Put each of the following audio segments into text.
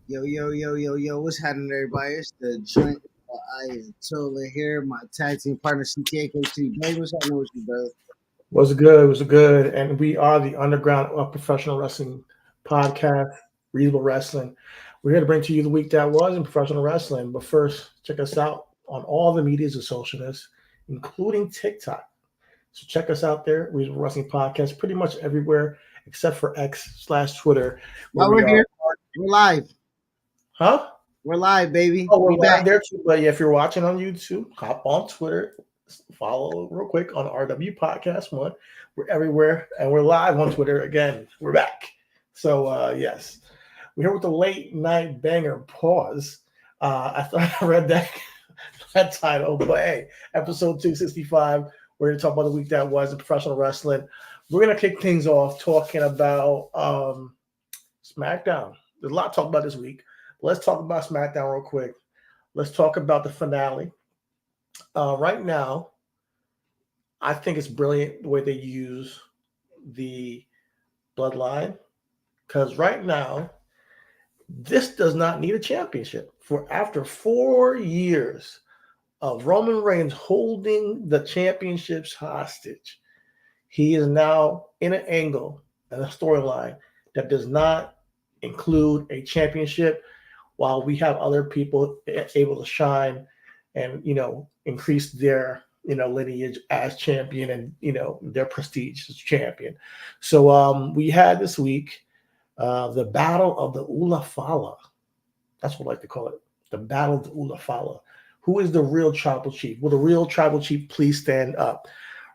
Yo, yo, yo, yo, yo, what's happening, everybody? It's the joint. I am totally here. My tag team partner, CTAKT. Baby, what's happening with you, brother? Was good, was good. And we are the Underground of Professional Wrestling podcast, Reasonable Wrestling. We're here to bring to you the week that was in professional wrestling. But first, check us out on all the medias of socialness, including TikTok. So check us out there, Reasonable Wrestling Podcast, pretty much everywhere except for X/Twitter, where While we we're are. here, we're live. Huh? We're live, baby. Oh, We we're live back. there too. But yeah, if you're watching on YouTube, hop on Twitter, follow real quick on RW Podcast One. We're everywhere, and we're live on Twitter again. We're back. So yes, we're here with the late night banger. Pause. I thought I read that title, but hey, episode 265. We're going to talk about the week that was in professional wrestling. We're going to kick things off talking about SmackDown. There's a lot to talk about this week. Let's talk about SmackDown real quick. Let's talk about the finale. Right now, I think it's brilliant the way they use the bloodline because right now, this does not need a championship. For after 4 years of Roman Reigns holding the championships hostage, he is now in an angle and a storyline that does not include a championship while we have other people able to shine and increase their lineage as champion and their prestige as champion. So we had this week the battle of the Ulafala. That's what I like to call it, the battle of the Ulafala. Who is the real tribal chief? Will the real tribal chief please stand up?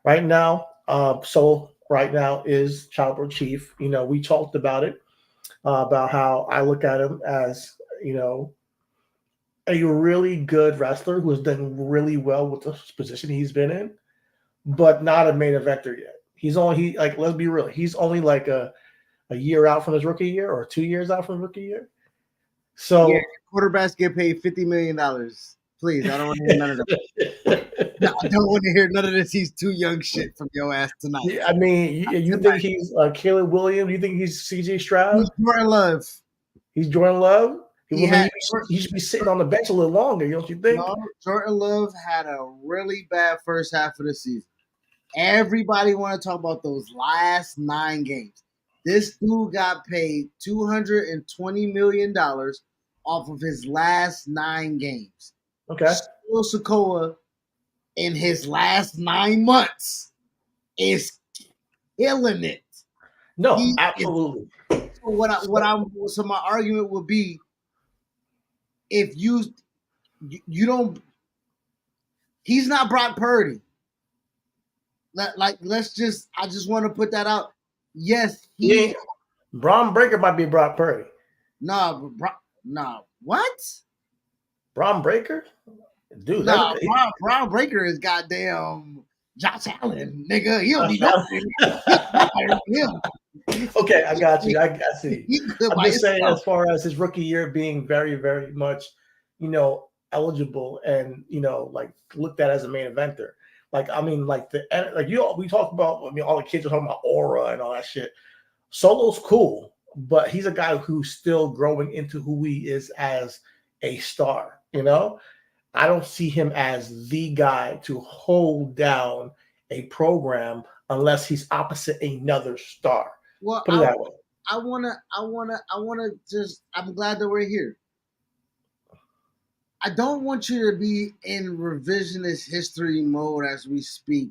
Right now, right now is tribal chief. We talked about it, about how I look at him as you know a really good wrestler who has done really well with the position he's been in, but not a main eventer yet. Let's be real, he's only like a year out from his rookie year or 2 years out from his rookie year. Yeah, So quarterbacks get paid $50 million. Please, I don't want to hear none of that. No, I don't want to hear none of this. He's too young shit from your ass tonight. yeah, I mean, you think Tonight. he's Caleb Williams? You think he's CJ He's Stroud? Jordan Love. He's Jordan Love? He I mean, had he should be sitting on the bench a little longer, don't you think? no. Jordan Love had a really bad first half of the season. Everybody want to talk about those last 9 games. This dude got paid $220 million off of his last 9 games. Okay. Solo Sokoa in his last 9 months is killing it. No, He is. absolutely. So so my argument would be if you don't, he's not Brock Purdy. I just want to put that out. Yes, Yeah, he. Braun Breaker might be Brock Purdy. Nah, nah. What? Braun Breaker? Dude, Nah, Brown Breaker is goddamn Josh Allen, nigga. He don't need no. Him. okay, I got you. I see. He good I'm by just saying, himself. as far as his rookie year being very, very much, eligible and like looked at as a main eventer. Like I mean, we talked about. I mean, all the kids are talking about aura and all that shit. Solo's cool, but he's a guy who's still growing into who he is as a star. I don't see him as the guy to hold down a program unless he's opposite another star. Well, Put it that way. I wanna just. I'm glad that we're here. I don't want you to be in revisionist history mode as we speak,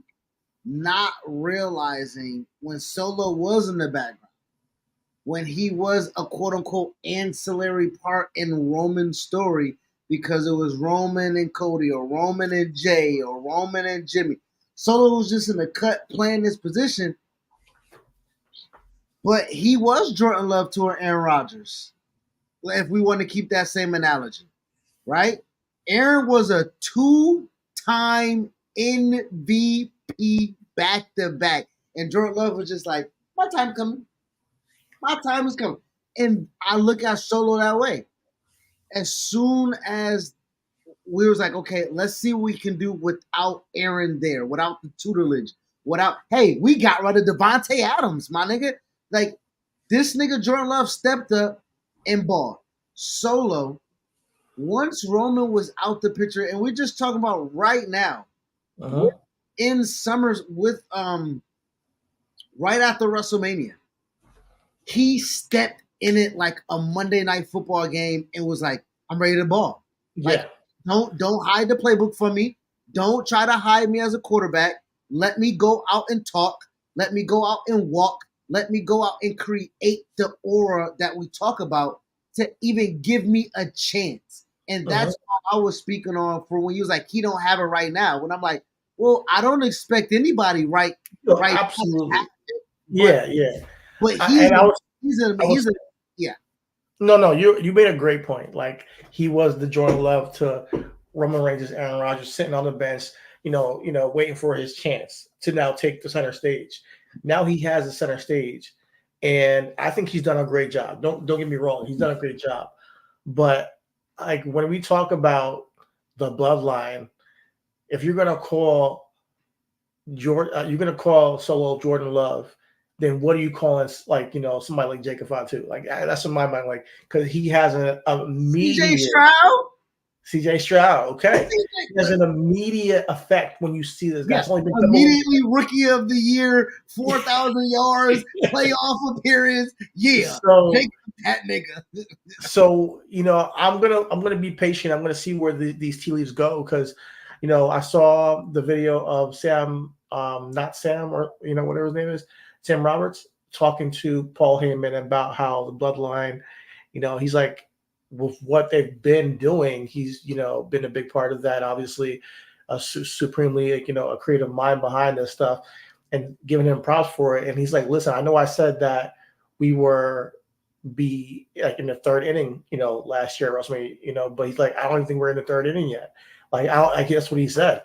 not realizing when Solo was in the background, when he was a quote unquote ancillary part in Roman's story because it was Roman and Cody or Roman and Jay or Roman and Jimmy. Solo was just in the cut playing this position, but he was Jordan Love to Aaron Rodgers. If we want to keep that same analogy, right? Aaron was a two-time MVP back to back, and Jordan Love was just like, "My time coming, my time is coming." And I look at Solo that way. As soon as we was like, okay, let's see what we can do without Aaron there, without the tutelage, without. Hey, we got rid of Devontae Adams, my nigga. Like this nigga Jordan Love stepped up and balled. Solo, once Roman was out the picture, and we're just talking about right now, we're in Summers with right after WrestleMania, he stepped in it like a Monday night football game and was like, I'm ready to ball. Like, Yeah. don't hide the playbook from me. Don't try to hide me as a quarterback. Let me go out and talk. Let me go out and walk. Let me go out and create the aura that we talk about to even give me a chance. And that's what I was speaking on for when he was like, he don't have it right now. When I'm like, well, I don't expect anybody right now to Absolutely. have it, Yeah, yeah. but And I he's a yeah. No, you made a great point. Like, he was the Jordan Love to Roman Reigns, Aaron Rodgers, sitting on the bench, waiting for his chance to now take the center stage. Now he has the center stage, and I think he's done a great job. Don't get me wrong, he's done a great job. But like, when we talk about the bloodline, if you're gonna call you're gonna call Solo Jordan Love, then what are you calling, like, somebody like Jacob Fatu? Like, that's in my mind, like, because he has an CJ immediate Stroud. CJ Stroud. Okay, he has an immediate effect when you see this guy. Yes, immediately rookie of the year, 4,000 yards, playoff appearance. Yeah, so take that nigga. So I'm gonna be patient. I'm gonna see where these tea leaves go, because I saw the video of Sam, not Sam, or whatever his name is, Sam Roberts, talking to Paul Heyman about how the bloodline, he's like, with what they've been doing, he's been a big part of that. Obviously, supremely, a creative mind behind this stuff, and giving him props for it. And he's like, listen, I know I said that we were be like in the third inning, last year, WrestleMania, but he's like, I don't even think we're in the third inning yet. Like, I guess what he said.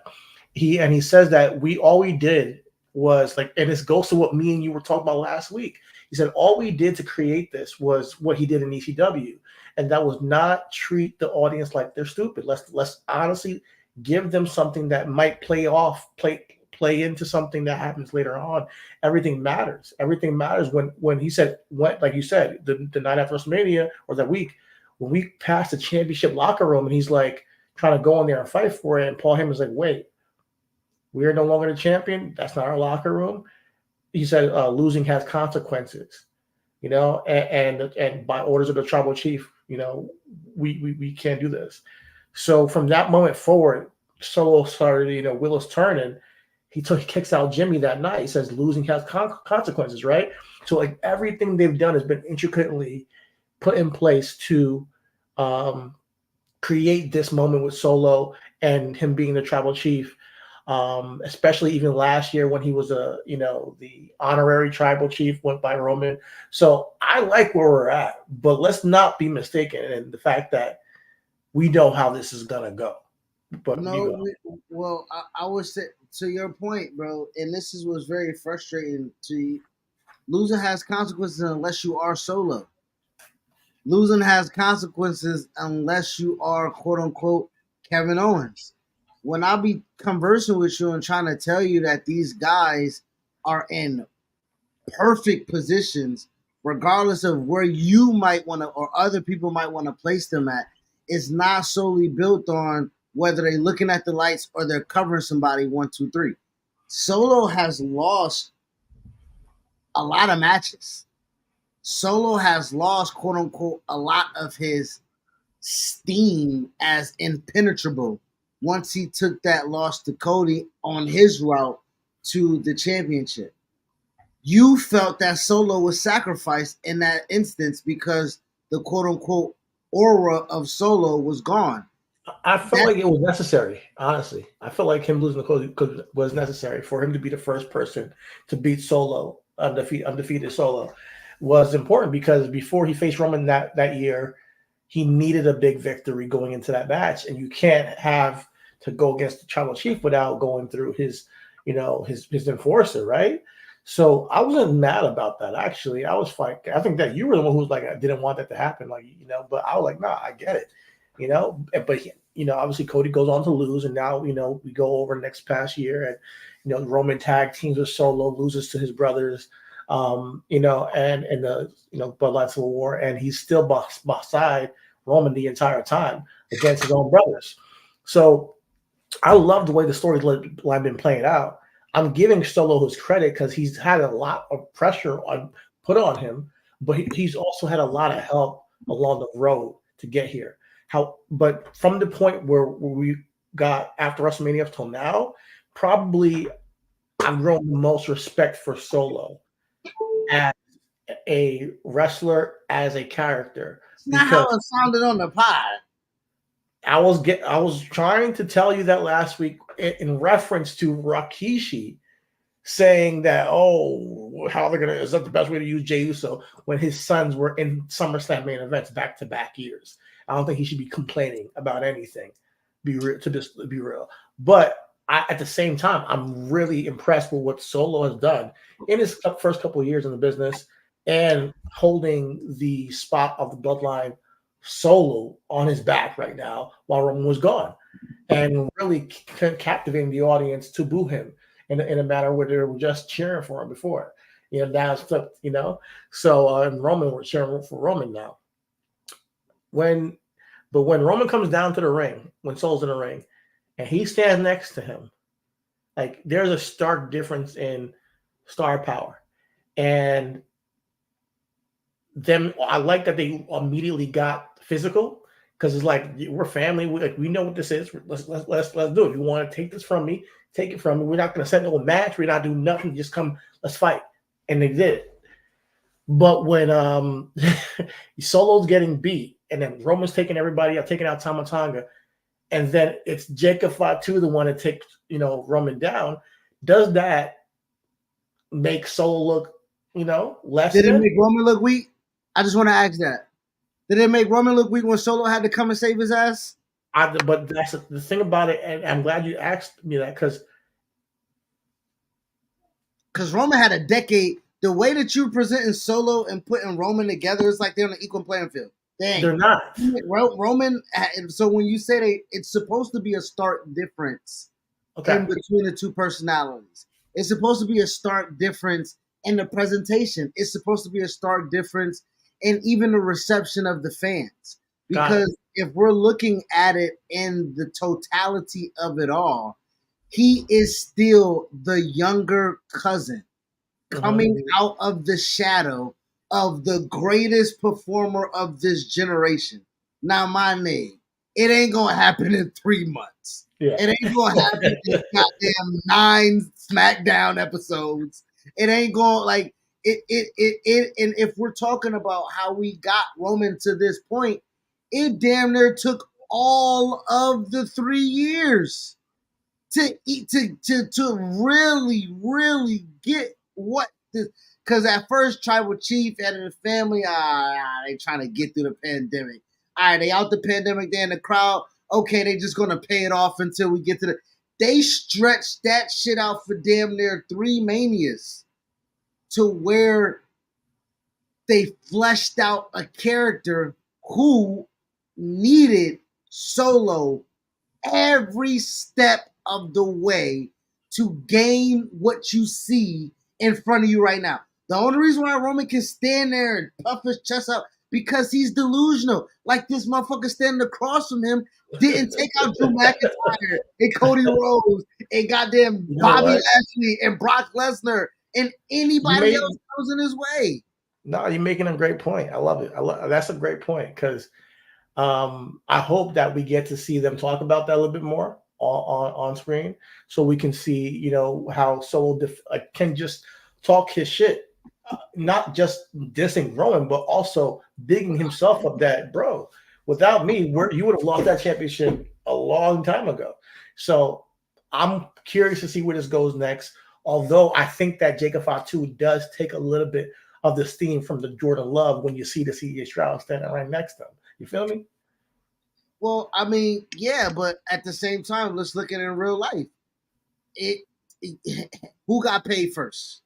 He says that all we did was, like, and this goes to what me and you were talking about last week. He said all we did to create this was what he did in ECW, and that was not treat the audience like they're stupid. Let's honestly give them something that might play into something that happens later on. Everything matters. Everything matters when he said, what, like you said, the night after WrestleMania, or that week, when we passed the championship locker room, and he's like trying to go in there and fight for it, and Paul Heyman's like, wait, we are no longer the champion. That's not our locker room. He said, losing has consequences, and by orders of the tribal chief, we can't do this. So from that moment forward, Solo started, wheels turning. He kicks out Jimmy that night. He says losing has consequences, right? So, like, everything they've done has been intricately put in place to create this moment with Solo and him being the tribal chief. Especially even last year when he was the honorary tribal chief, went by Roman. So I like where we're at, but let's not be mistaken in the fact that we know how this is gonna go. But No, well, I would say, to your point, bro, and this was very frustrating to you. Losing has consequences unless you are Solo. Losing has consequences unless you are, quote unquote, Kevin Owens. When I be conversing with you and trying to tell you that these guys are in perfect positions, regardless of where you might want to or other people might want to place them at, it's not solely built on whether they're looking at the lights or they're covering somebody 1, 2, 3. Solo has lost a lot of matches. Solo has lost, quote unquote, a lot of his steam as impenetrable once he took that loss to Cody on his route to the championship. You felt that Solo was sacrificed in that instance because the quote unquote aura of Solo was gone. I felt like it was necessary, honestly. I felt like him losing the Cody was necessary for him to be the first person to beat Solo, undefeated Solo, was important, because before he faced Roman that year, he needed a big victory going into that match, and you can't have to go against the tribal chief without going through his enforcer, right? So I wasn't mad about that. Actually, I was fine. I think that you were the one who was like, I didn't want that to happen, but I was like, nah, I get it, But obviously Cody goes on to lose, and now we go over next past year, and Roman tag teams with Solo, loses to his brothers, and in the Bloodline Civil War, and he's still beside Roman the entire time against his own brothers. So I love the way the storyline been playing out. I'm giving Solo his credit because he's had a lot of pressure put on him, but he's also had a lot of help along the road to get here. But from the point where we got after WrestleMania till now, probably I've grown the most respect for Solo as a wrestler, as a character, It's not how because it sounded on the pod. I was trying to tell you that last week in reference to Rikishi saying that, oh, how they're gonna is that the best way to use Jey Uso when his sons were in SummerSlam main events back to back years. I don't think he should be complaining about anything. Be real. But at the same time, I'm really impressed with what Solo has done in his first couple of years in the business and holding the spot of the bloodline solo on his back right now while Roman was gone, and really captivating the audience to boo him in a manner where they were just cheering for him before. Now it's flipped, So and Roman, we're cheering for Roman now. When Roman comes down to the ring, when Solo's in the ring, and he stands next to him, like there's a stark difference in star power. And them, I like that they immediately got physical because it's like we're family. We know what this is. Let's do it. You want to take this from me? Take it from me. We're not going to set no match. We're not doing nothing. Just come. Let's fight. And they did it. But when Solo's getting beat, and then Roman's taking everybody out, taking out Tama Tonga, and then it's Jacob Fatu the one that takes Roman down. Does that make Solo look less? Did it make Roman look weak? I just want to ask that. Did it make Roman look weak when Solo had to come and save his ass? But that's the thing about it, and I'm glad you asked me that because Roman had a decade. The way that you're presenting Solo and putting Roman together is like they're on an equal playing field. They're not. Roman. So when you say it's supposed to be a stark difference in between the two personalities. It's supposed to be a stark difference in the presentation. It's supposed to be a stark difference in even the reception of the fans. Because if we're looking at it in the totality of it all, he is still the younger cousin coming out of the shadow of the greatest performer of this generation. Now, my name, it ain't gonna happen in 3 months. Yeah. It ain't gonna happen in goddamn 9 SmackDown episodes. It ain't going like it. And if we're talking about how we got Roman to this point, it damn near took all of the 3 years to really get what this. Because at first, Tribal Chief and the family, they trying to get through the pandemic. All right, they out the pandemic, they in the crowd. Okay, they just going to pay it off until we get to the... They stretched that shit out for damn near 3 Manias to where they fleshed out a character who needed Solo every step of the way to gain what you see in front of you right now. The only reason why Roman can stand there and puff his chest out because he's delusional. Like this motherfucker standing across from him didn't take out Drew McIntyre and Cody Rhodes and goddamn Bobby Lashley and Brock Lesnar and anybody else that was in his way. No, you're making a great point. I love it. That's a great point because I hope that we get to see them talk about that a little bit more on screen, so we can see, how Solo can just talk his shit, not just dissing Roman, but also digging himself up that, bro, without me, you would have lost that championship a long time ago. So I'm curious to see where this goes next. Although I think that Jacob Fatu does take a little bit of the steam from the Jordan Love when you see the CJ Stroud standing right next to him. You feel me? Well, I mean, yeah, but at the same time, let's look at it in real life. Who got paid first?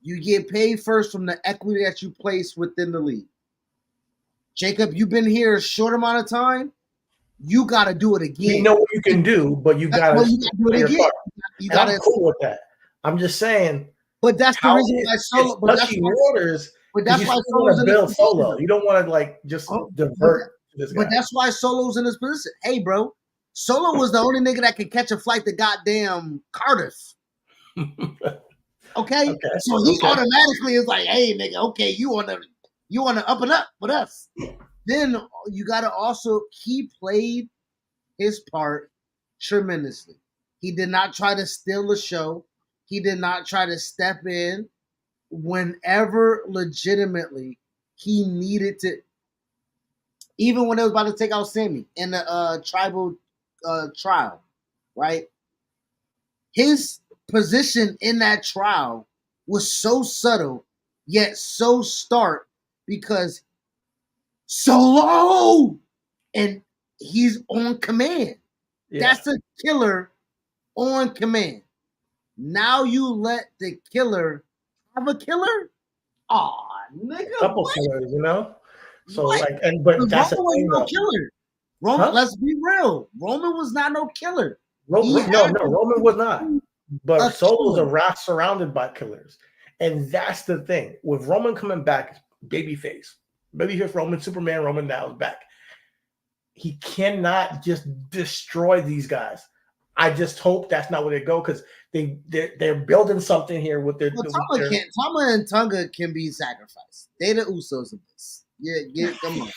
You get paid first from the equity that you place within the league. Jacob, you've been here a short amount of time. You got to do it again. You know what you can do, but you got to do it again. I'm cool with that. I'm just saying. But that's the reason why Solo. But that's why Solo's build Solo. You don't want to just divert this But guy. that's why Solo's in this position. Hey, bro, Solo was the only nigga that could catch a flight to goddamn Cardiff. Okay, Okay. so he Okay. automatically is like, hey, nigga, okay, you on the up and up with us. Then you got to also, he played his part tremendously. He did not try to steal the show. He did not try to step in whenever legitimately he needed to. Even when they was about to take out Sammy in the tribal trial, right? His position in that trial was so subtle yet so stark because Solo and he's on command. Yeah. That's a killer on command. Now you let the killer have a killer? Aw, nigga, Couple what? killers, you know. So What? like, but Roman that's the was thing, no though. killer. Roman, Huh? let's be real. Roman was not no killer. He had No, to Roman was not. be But a Solo's killer. a rat surrounded by killers, and that's the thing with Roman coming back, babyface, Roman, Superman, Roman now is back. He cannot just destroy these guys. I just hope that's not where they go because they're building something here with their. But With their Tama and Tunga can be sacrificed. They the Usos of this. Yeah, come on.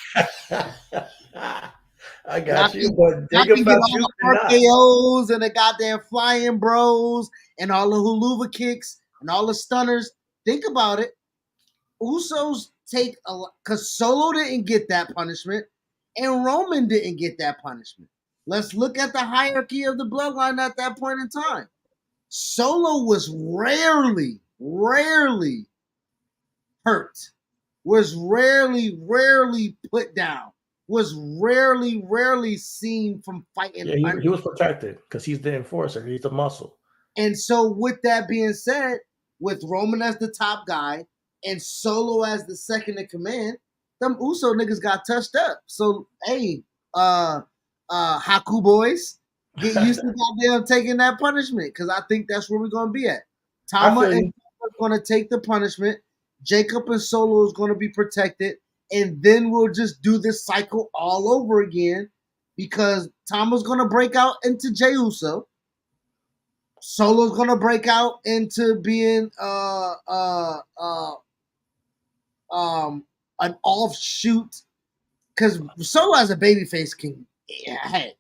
I Y'all got you, can, but y'all can get Digga all you the cannot. RKOs and the goddamn flying bros and all the huluva kicks and all the stunners. Think about it. Usos take a lot because Solo didn't get that punishment and Roman didn't get that punishment. Let's look at the hierarchy of the bloodline at that point in time. Solo was rarely hurt, was rarely put down, was rarely seen from fighting Yeah, under. he was protected because he's the enforcer. He's the muscle. And so, with that being said, with Roman as the top guy and Solo as the second in command, them Uso niggas got touched up. So, hey, Haku boys, get used to goddamn taking that punishment because I think that's where we're gonna be at. I Tama feel and you. are gonna take the punishment. Jacob and Solo is gonna be protected, and then we'll just do this cycle all over again because Tama's gonna break out into Jey Uso. Solo's gonna break out into being an offshoot because Solo as a babyface can. Hey,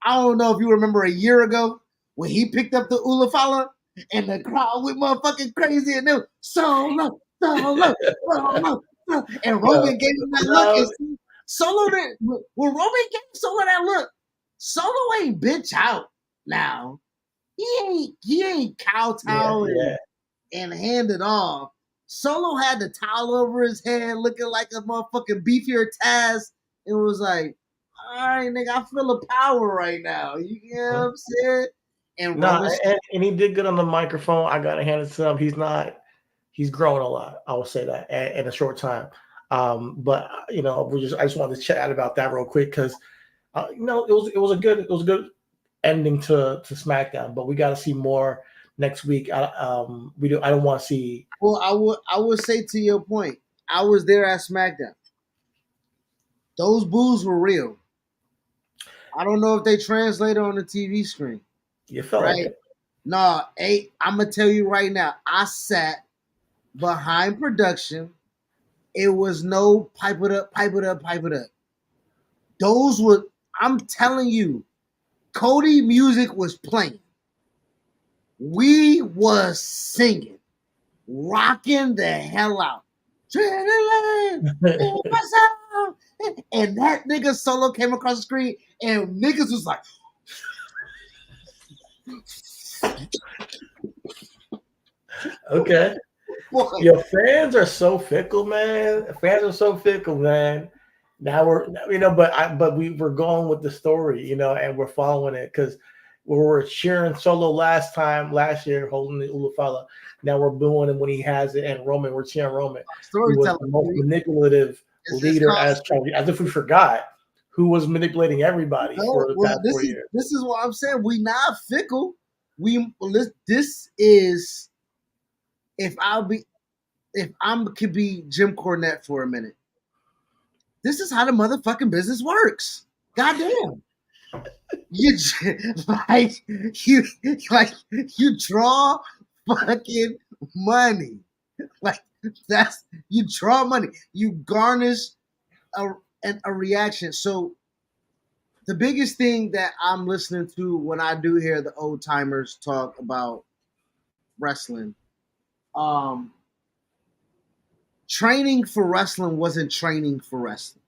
I don't know if you remember a year ago when he picked up the Ulafala and the crowd went motherfucking crazy and they were Solo, Solo, Solo, and Yeah. Roman gave him that look Now, and Solo did, when Roman gave Solo that look, Solo ain't bitch out now. He ain't yeah, kowtow yeah. and hand it off. Solo had the towel over his head, looking like a motherfucking beefier Taz, and was like, "All right, nigga, I feel the power right now." You know what I'm saying? And Nah, Roman, and he did good on the microphone. I gotta hand it to him. He's growing a lot. I will say that in a short time. But I just wanted to chat about that real quick because it was a good ending to SmackDown. But we got to see more next week. I don't want to see. well, I would say to your point, I was there at SmackDown. Those boos were real. I don't know if they translated on the TV screen, You felt like right? it. No, hey, I'm gonna tell you right now. I sat behind production. It was no pipe it up, pipe it up, pipe it up. Those were, I'm telling you, Cody music was playing. We was singing, rocking the hell out. And that nigga Solo came across the screen, and niggas was like, Okay. boy. Your fans are so fickle, man. Fans are so fickle, man. Now but we're going with the story, and we're following it because we were cheering Solo last year, holding the Ulufala. Now we're booing him when he has it, and Roman, we're cheering Roman, who was Storytelling. the most manipulative It's leader called, as if we forgot who was manipulating everybody no, for the well, past 4 years. this is what I'm saying. We not fickle. This is if I'm could be Jim Cornette for a minute. this is how the motherfucking business works. Goddamn. You like you like you draw fucking money. Like that's you draw money. You garnish a reaction. So the biggest thing that I'm listening to when I do hear the old timers talk about wrestling, um, training for wrestling wasn't training for wrestling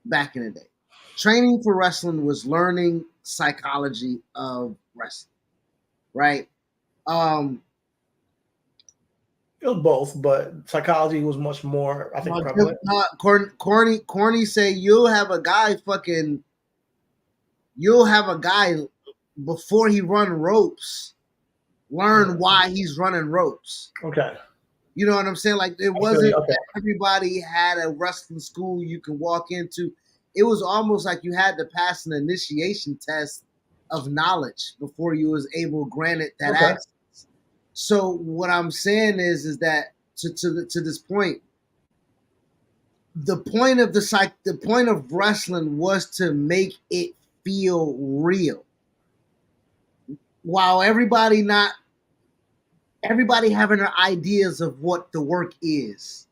back in the day. Training for wrestling was learning psychology of wrestling, right? Um, It was both, but psychology was much more, I think, prevalent. Corny say you'll have a guy before he run ropes learn why he's running ropes. Okay. You know what I'm saying? Like it I feel wasn't you. Okay. that everybody had a wrestling school you can walk into. It was almost like you had to pass an initiation test of knowledge before you was able granted that Okay. access. So what I'm saying is that to this point, the point of wrestling was to make it feel real. While everybody having their ideas of what the work is,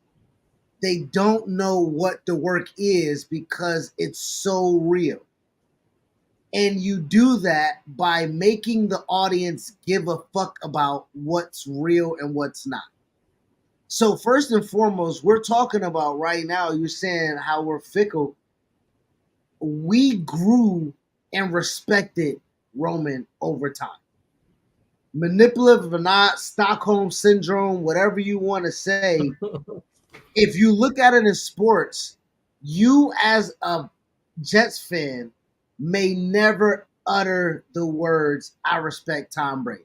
they don't know what the work is because it's so real. And you do that by making the audience give a fuck about what's real and what's not. So first and foremost, we're talking about right now, you're saying how we're fickle. We grew and respected Roman over time. Manipulative or not, Stockholm syndrome, whatever you want to say, if you look at it in sports, you as a Jets fan may never utter the words, I respect Tom Brady.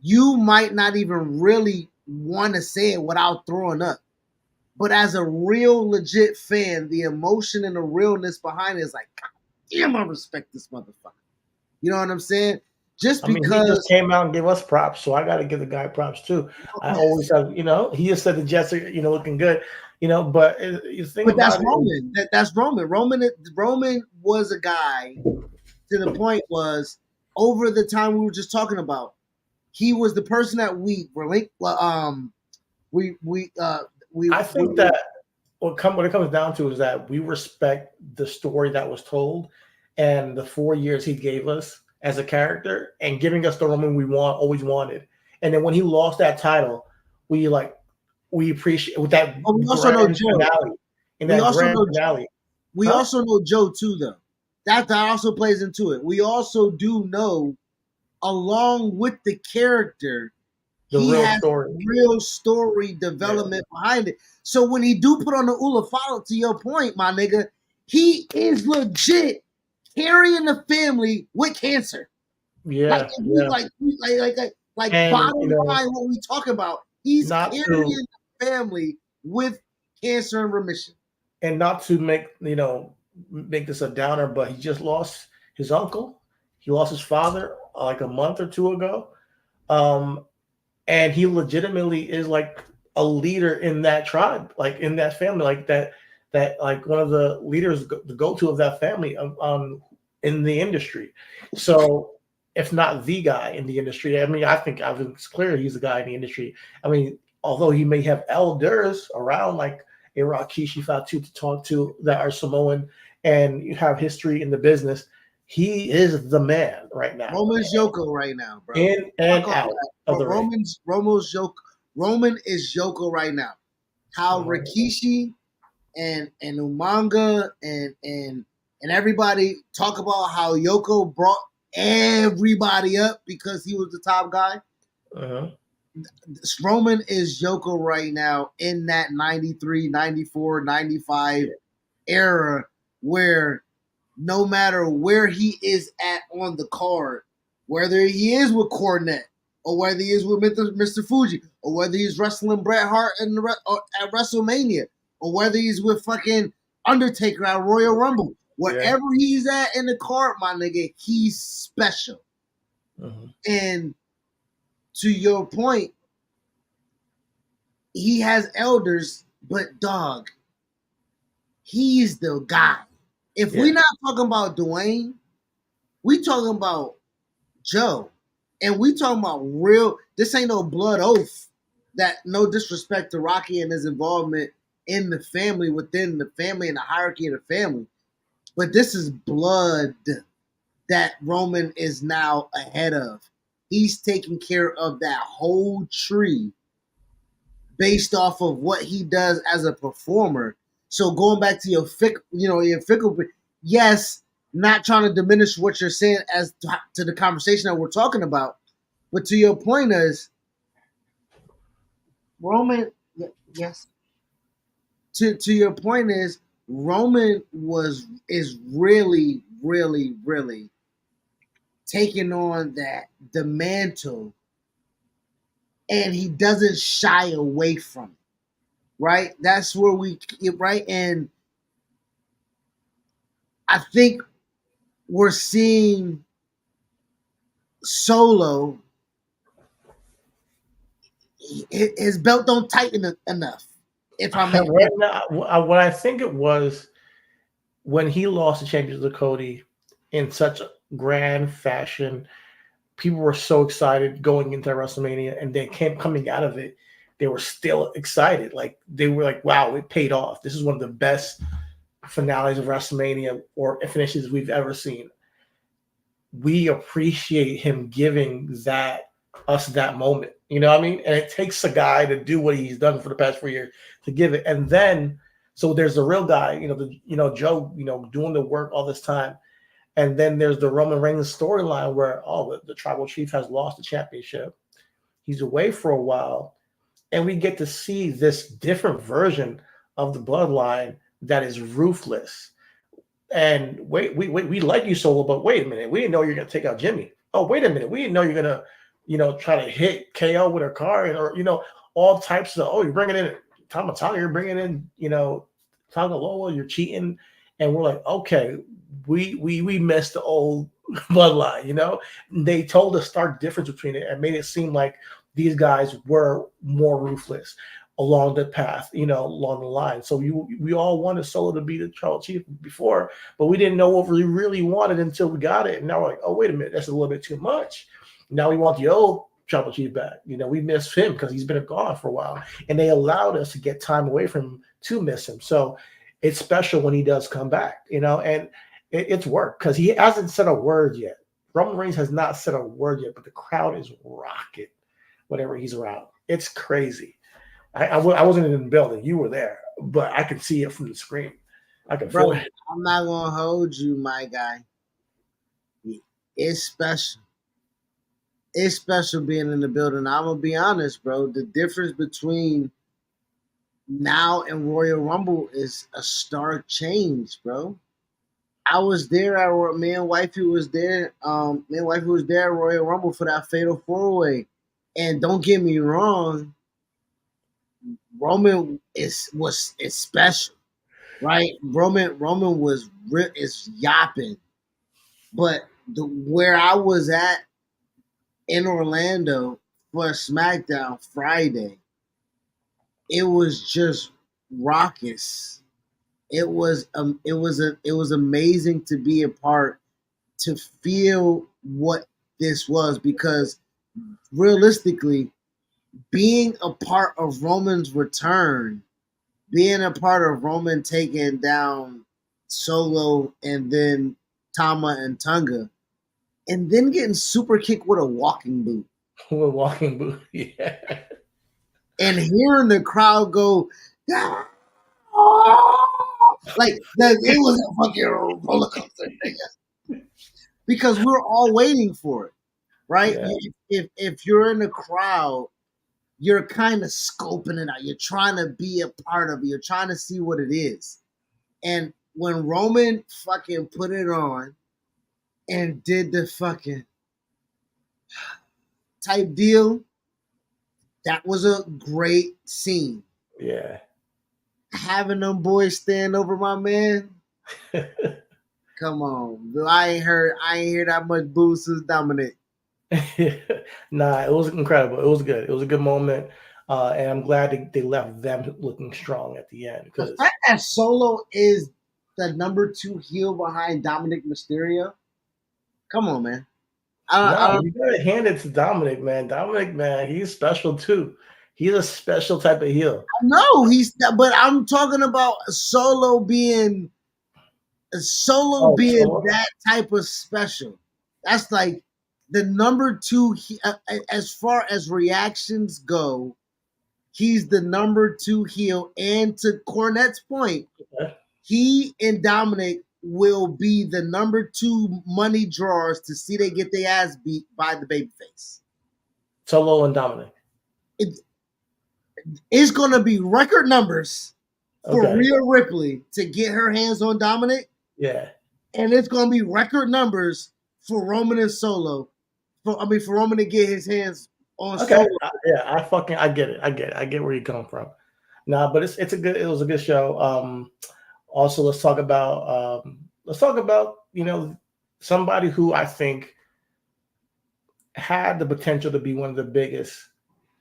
You might not even really want to say it without throwing up. But as a real legit fan, the emotion and the realness behind it is like, God damn, I respect this motherfucker. You know what I'm saying? Just I mean, he just because. came out and gave us props, so I got to give the guy props too. I always have, he just said the Jets are, looking good, but you think But that's about it. Roman. That's Roman. Roman was a guy. To the point was over the time we were just talking about, he was the person that we I think that what it comes down to is that we respect the story that was told and the 4 years he gave us as a character and giving us the Roman we always wanted. And then when he lost that title, we appreciate with that we also know Joe. finale. In that grand finale. We also know Joe too, though. That also plays into it. We also do know, along with the character, he has real story development behind it. So when he do put on the Ula follow, to your point, my nigga, he is legit carrying the family with cancer. Yeah, like bottom line, what we talk about, he's carrying the family with cancer and remission. And not to make this a downer, but he just lost his uncle. He lost his father like a month or two ago. And he legitimately is like a leader in that tribe, like in that family, like that like one of the leaders, the go-to of that family in the industry. So if not the guy in the industry, I mean, I think it's clear he's the guy in the industry. I mean, although he may have elders around like a Rikishi Fatu to talk to that are Samoan and you have history in the business, he is the man right now. Roman's Yoko right now, bro. In and out of the ring. Roman is Yoko right now. How Rikishi and Umanga and everybody talk about how Yoko brought everybody up because he was the top guy. Roman is Yoko right now in that 93, 94, 95 era where no matter where he is at on the card, whether he is with Cornette or whether he is with Mr. Fuji or whether he's wrestling Bret Hart at WrestleMania or whether he's with fucking Undertaker at Royal Rumble, wherever he's at in the card, my nigga, he's special. And to your point, he has elders, but dog, he's the guy. If Yeah. we're not talking about Dwayne, we talking about Joe. And we talking about real, this ain't no blood oath. That no disrespect to Rocky and his involvement in the family, within the family and the hierarchy of the family. But this is blood that Roman is now ahead of. He's taking care of that whole tree based off of what he does as a performer. So going back to your fickle, yes, not trying to diminish what you're saying as to the conversation that we're talking about, but to your point is Roman. Yes. To your point is Roman is really taking on that the mantle, and he doesn't shy away from it. Right? That's where we right, and I think we're seeing Solo. His belt don't tighten enough. If I may, Right now, what I think it was when he lost the championship to Cody in such a grand fashion, people were so excited going into WrestleMania, and then coming out of it, they were still excited. Like they were like, "Wow, it paid off. This is one of the best finales of WrestleMania or finishes we've ever seen." We appreciate him giving us that moment. You know what I mean? And it takes a guy to do what he's done for the past 4 years to give it. And then so there's the real guy, Joe, doing the work all this time. And then there's the Roman Reigns storyline where the tribal chief has lost the championship. He's away for a while. And we get to see this different version of the bloodline that is ruthless. And we like you, Solo, but wait a minute, we didn't know you're gonna take out Jimmy. Oh, wait a minute, we didn't know you're gonna, try to hit KO with a car, or all types of. Oh, you're bringing in Tamatanga, you're bringing in, Tangaloa, you're cheating, and we're like, okay, we missed the old bloodline. They told a stark difference between it and made it seem like these guys were more ruthless along the path, along the line. So we all wanted Solo to be the tribal chief before, but we didn't know what we really wanted until we got it. And now we're like, oh, wait a minute, that's a little bit too much. Now we want the old tribal chief back. We miss him because he's been gone for a while. And they allowed us to get time away from him to miss him. So it's special when he does come back, and it's work because he hasn't said a word yet. Roman Reigns has not said a word yet, but the crowd is rocking whenever he's around. It's crazy. I wasn't in the building. You were there, but I could see it from the screen. I can feel it. I'm not gonna hold you, my guy. It's special. It's special being in the building. I'm gonna be honest, bro. The difference between now and Royal Rumble is a stark change, bro. I was there at me and wifey was there. Me and wifey was there at Royal Rumble for that Fatal 4-Way. And don't get me wrong, Roman is special, right? Roman is yapping, but where I was at in Orlando for SmackDown Friday, it was just raucous. It was amazing to be a part, to feel what this was, because realistically, being a part of Roman's return, being a part of Roman taking down Solo and then Tama and Tunga, and then getting super kicked with a walking boot. With walking boot, yeah. And hearing the crowd go, ah! Like it was a fucking roller coaster, because we're all waiting for it, right? Yeah. If you're in the crowd, you're kind of scoping it out. You're trying to be a part of it. You're trying to see what it is. And when Roman fucking put it on and did the fucking type deal, that was a great scene. Yeah. Having them boys stand over my man, come on. I ain't hear that much boo since Dominic. Nah, it was incredible. It was good. It was a good moment. And I'm glad they left them looking strong at the end The because fact that Solo is the number 2 heel behind Dominic Mysterio, come on, man. I no, don't you gotta hand it to Dominic, man. Dominic, man, he's special too. He's a special type of heel. know but I'm talking about Solo Oh, being so that type of special. That's like the number 2 as far as reactions go. He's the number 2 heel, and to Cornette's point, okay. he and Dominic will be the number 2 money drawers to see they get their ass beat by the babyface. Solo and Dominic. It, it's gonna be record numbers for Okay. Rhea Ripley to get her hands on Dominic, Yeah. and it's gonna be record numbers for Roman and Solo. For Roman to get his hands on Okay. Solo. Yeah, I get it. I get it. I get where you're coming from. Nah, but it was a good show. Also let's talk about, somebody who I think had the potential to be one of the biggest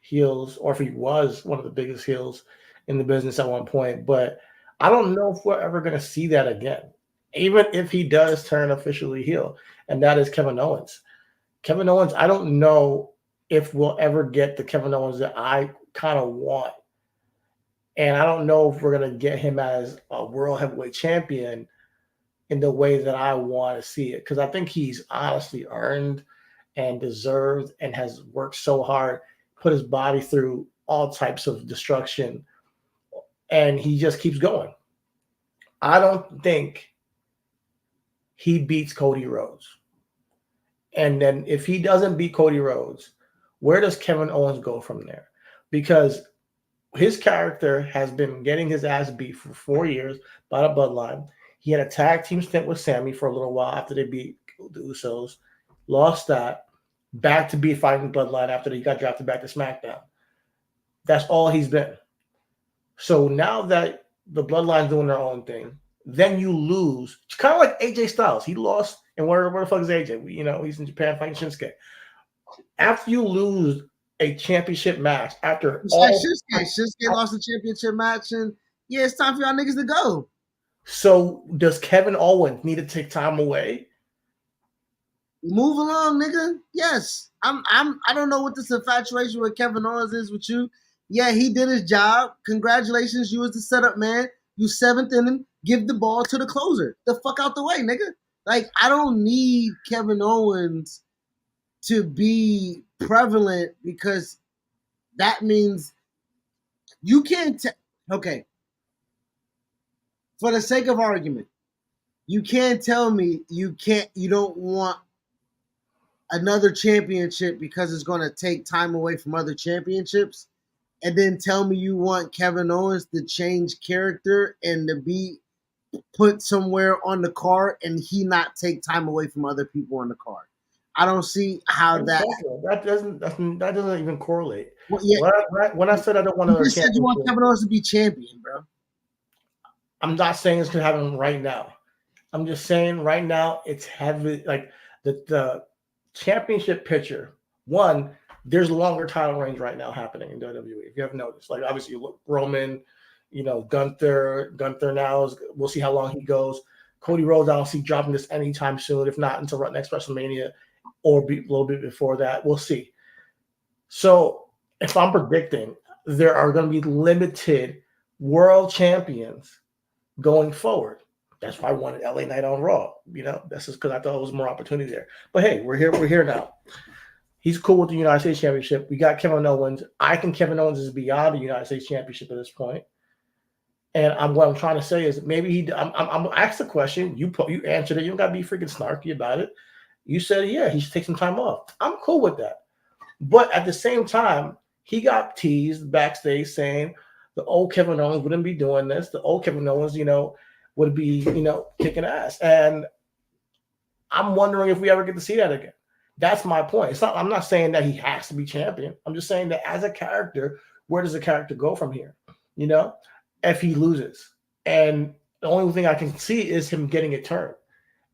heels, or if he was one of the biggest heels in the business at one point. But I don't know if we're ever going to see that again, even if he does turn officially heel, and that is Kevin Owens. Kevin Owens, I don't know if we'll ever get the Kevin Owens that I kind of want. And I don't know if we're going to get him as a world heavyweight champion in the way that I want to see it. Because I think he's honestly earned and deserved and has worked so hard, put his body through all types of destruction, and he just keeps going. I don't think he beats Cody Rhodes. And then if he doesn't beat Cody Rhodes, where does Kevin Owens go from there? Because his character has been getting his ass beat for 4 years by the Bloodline. He had a tag team stint with Sammy for a little while after they beat the Usos, lost that, back to be fighting Bloodline after he got drafted back to SmackDown. That's all he's been. So now that the Bloodline's doing their own thing, then you lose. It's kind of like AJ Styles. He lost, and where the fuck is AJ? He's in Japan fighting Shinsuke. After you lose a championship match, after all, Shinsuke lost the championship match, and yeah, it's time for y'all niggas to go. so does Kevin Owens need to take time away? Move along, nigga. Yes. I don't know what this infatuation with Kevin Owens is with you. Yeah, he did his job. Congratulations. You was the setup man. You 7th inning. Give the ball to the closer. The fuck out the way, nigga. Like, I don't need Kevin Owens to be prevalent because that means you can't okay. For the sake of argument, you can't tell me you don't want another championship because it's going to take time away from other championships, and then tell me you want Kevin Owens to change character and to be put somewhere on the card and he not take time away from other people on the card. I don't see how That doesn't even correlate. Well, yeah, When I said I don't want you another just said you want championship, Kevin Owens to be champion, bro. I'm not saying it's gonna happen right now. I'm just saying right now it's heavy. Like the championship picture. One, there's longer title reigns right now happening in WWE. If you haven't noticed, like obviously you look Roman, Gunther now we'll see how long he goes. Cody Rhodes, I don't see dropping this anytime soon. If not until next WrestleMania, or a little bit before that, we'll see. So if I'm predicting, there are going to be limited world champions going forward. That's why I wanted LA Knight on Raw. That's just because I thought there was more opportunity there. But hey, we're here. We're here now. He's cool with the United States Championship. We got Kevin Owens. I think Kevin Owens is beyond the United States Championship at this point. And what I'm trying to say is maybe I'm asked the question. You answered it. You don't got to be freaking snarky about it. You said, yeah, he should take some time off. I'm cool with that. But at the same time, he got teased backstage saying the old Kevin Owens wouldn't be doing this. The old Kevin Owens, would be, kicking ass. And I'm wondering if we ever get to see that again. That's my point. I'm not saying that he has to be champion. I'm just saying that as a character, where does the character go from here? If he loses. And the only thing I can see is him getting it turned.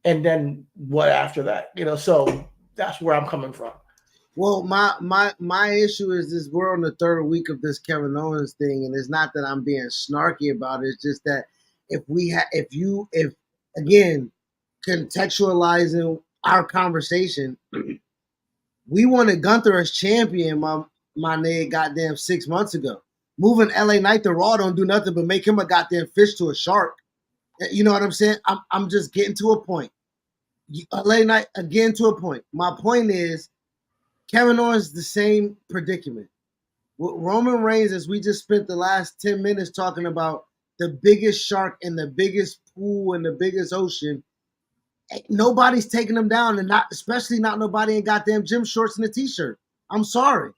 And then what after that? So that's where I'm coming from. Well, my issue is this: we're on the third week of this Kevin Owens thing, and it's not that I'm being snarky about it. It's just that if again contextualizing our conversation, we wanted Gunther as champion, my nigga, goddamn 6 months ago. Moving LA Knight to Raw don't do nothing but make him a goddamn fish to a shark. You know what I'm saying? I'm just getting to a point. LA Knight again to a point. My point is Kevin Owens the same predicament. With Roman Reigns, as we just spent the last 10 minutes talking about the biggest shark in the biggest pool in the biggest ocean, nobody's taking him down, and not especially not nobody in goddamn gym shorts and a t-shirt. I'm sorry.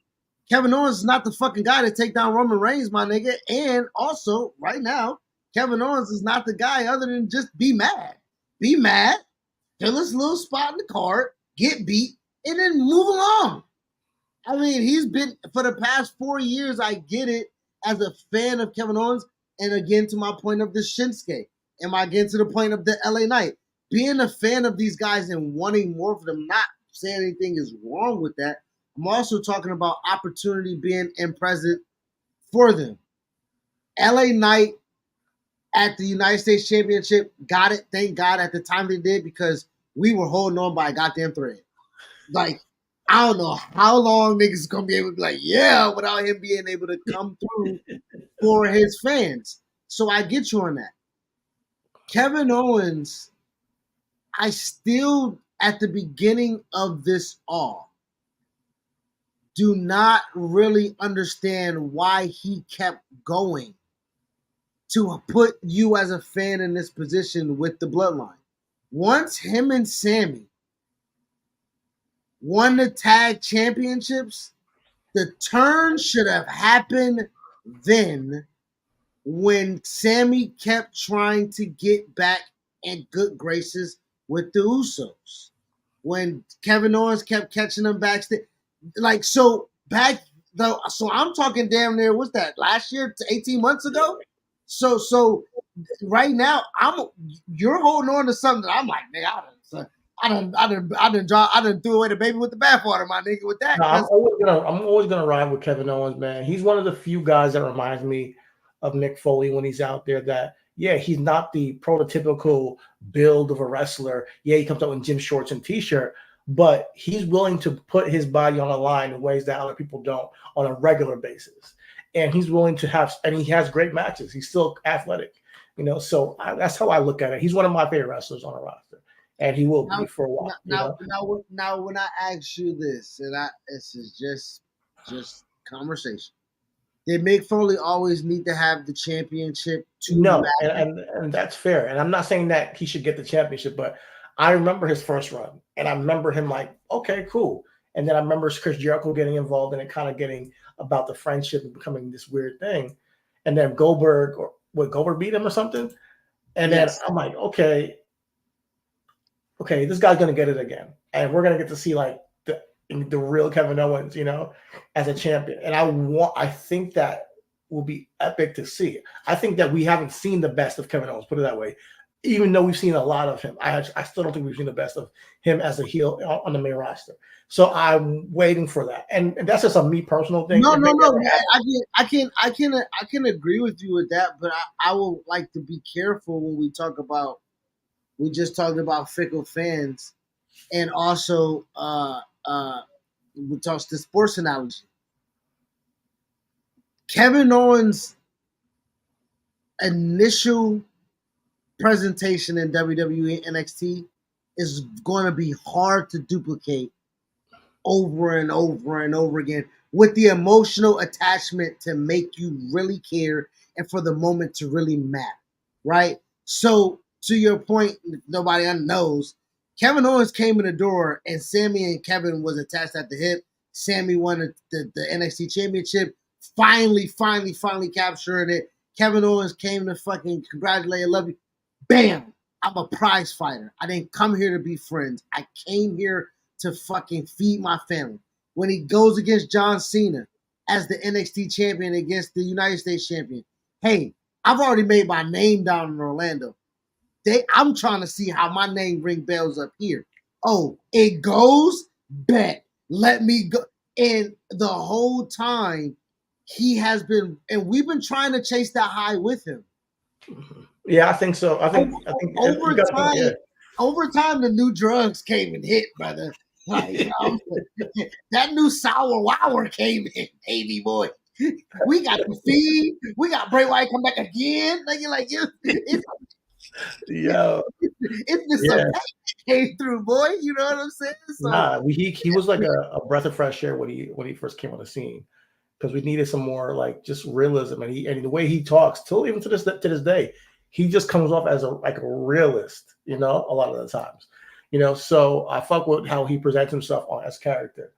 Kevin Owens is not the fucking guy to take down Roman Reigns, my nigga. And also, right now, Kevin Owens is not the guy other than just be mad. Be mad, fill his little spot in the card, get beat, and then move along. I mean, he's been for the past 4 years. I get it as a fan of Kevin Owens, and again to my point of the Shinsuke, and again to the point of the LA Knight. Being a fan of these guys and wanting more for them, not saying anything is wrong with that. I'm also talking about opportunity being in present for them. LA Knight at the United States Championship got it. Thank God at the time they did because we were holding on by a goddamn thread. Like, I don't know how long niggas gonna be able to be like, yeah, without him being able to come through for his fans. So I get you on that. Kevin Owens, I still, at the beginning of this all, do not really understand why he kept going to put you as a fan in this position with the bloodline. Once him and Sammy won the tag championships, the turn should have happened then when Sammy kept trying to get back in good graces with the Usos. When Kevin Owens kept catching them backstage. Like, so back though, so I'm talking damn near, what's that, last year to 18 months ago? So right now, you're holding on to something that I'm like, nigga, I done threw away the baby with the bathwater, my nigga, with that. No, I'm always gonna ride with Kevin Owens, man. He's one of the few guys that reminds me of Mick Foley when he's out there. That yeah, he's not the prototypical build of a wrestler. Yeah, he comes out in gym shorts and t-shirt, but he's willing to put his body on the line in ways that other people don't on a regular basis. And he's willing to have, and he has great matches. He's still athletic, So that's how I look at it. He's one of my favorite wrestlers on the roster, and he will be for a while. Now, when I ask you this, and this is just conversation. Did Mick Foley always need to have the championship? No, and that's fair. And I'm not saying that he should get the championship, but I remember his first run, and I remember him like, okay, cool. And then I remember Chris Jericho getting involved in it, kind of getting about the friendship and becoming this weird thing. And then Goldberg beat him or something? And yes. Then I'm like, okay, this guy's gonna get it again, and we're gonna get to see like the real Kevin Owens, as a champion. And I think that will be epic to see. I think that we haven't seen the best of Kevin Owens, put it that way. Even though we've seen a lot of him, I still don't think we've seen the best of him as a heel on the main roster. So I'm waiting for that, and that's just a me personal thing. No. I can agree with you with that, but I will like to be careful when we talk about. We just talked about fickle fans, and also we talked the sports analogy. Kevin Owens' initial presentation in WWE NXT is going to be hard to duplicate over and over and over again with the emotional attachment to make you really care and for the moment to really matter, right? So to your point, nobody knows, Kevin Owens came in the door and Sammy and Kevin was attached at the hip. Sammy won the NXT championship, finally capturing it. Kevin Owens came to fucking congratulate, I love you. Bam! I'm a prize fighter. I didn't come here to be friends. I came here to fucking feed my family. When he goes against John Cena as the NXT champion against the United States champion, hey, I've already made my name down in Orlando. I'm trying to see how my name ring bells up here. Oh, it goes? Bet. Let me go. And the whole time he has been, and we've been trying to chase that high with him. Yeah, I think so. I think you Over got to think, yeah. time, over time, the new drugs came and hit, brother. Like that new sour wow came in, baby boy. We got the feed. We got Bray Wyatt come back again. Yeah, It's just some yeah. came through, boy. You know what I'm saying? So Nah, he was like a breath of fresh air when he first came on the scene, because we needed some more like just realism, and the way he talks, till even to this day, he just comes off as a realist, a lot of the times, So I fuck with how he presents himself on as character,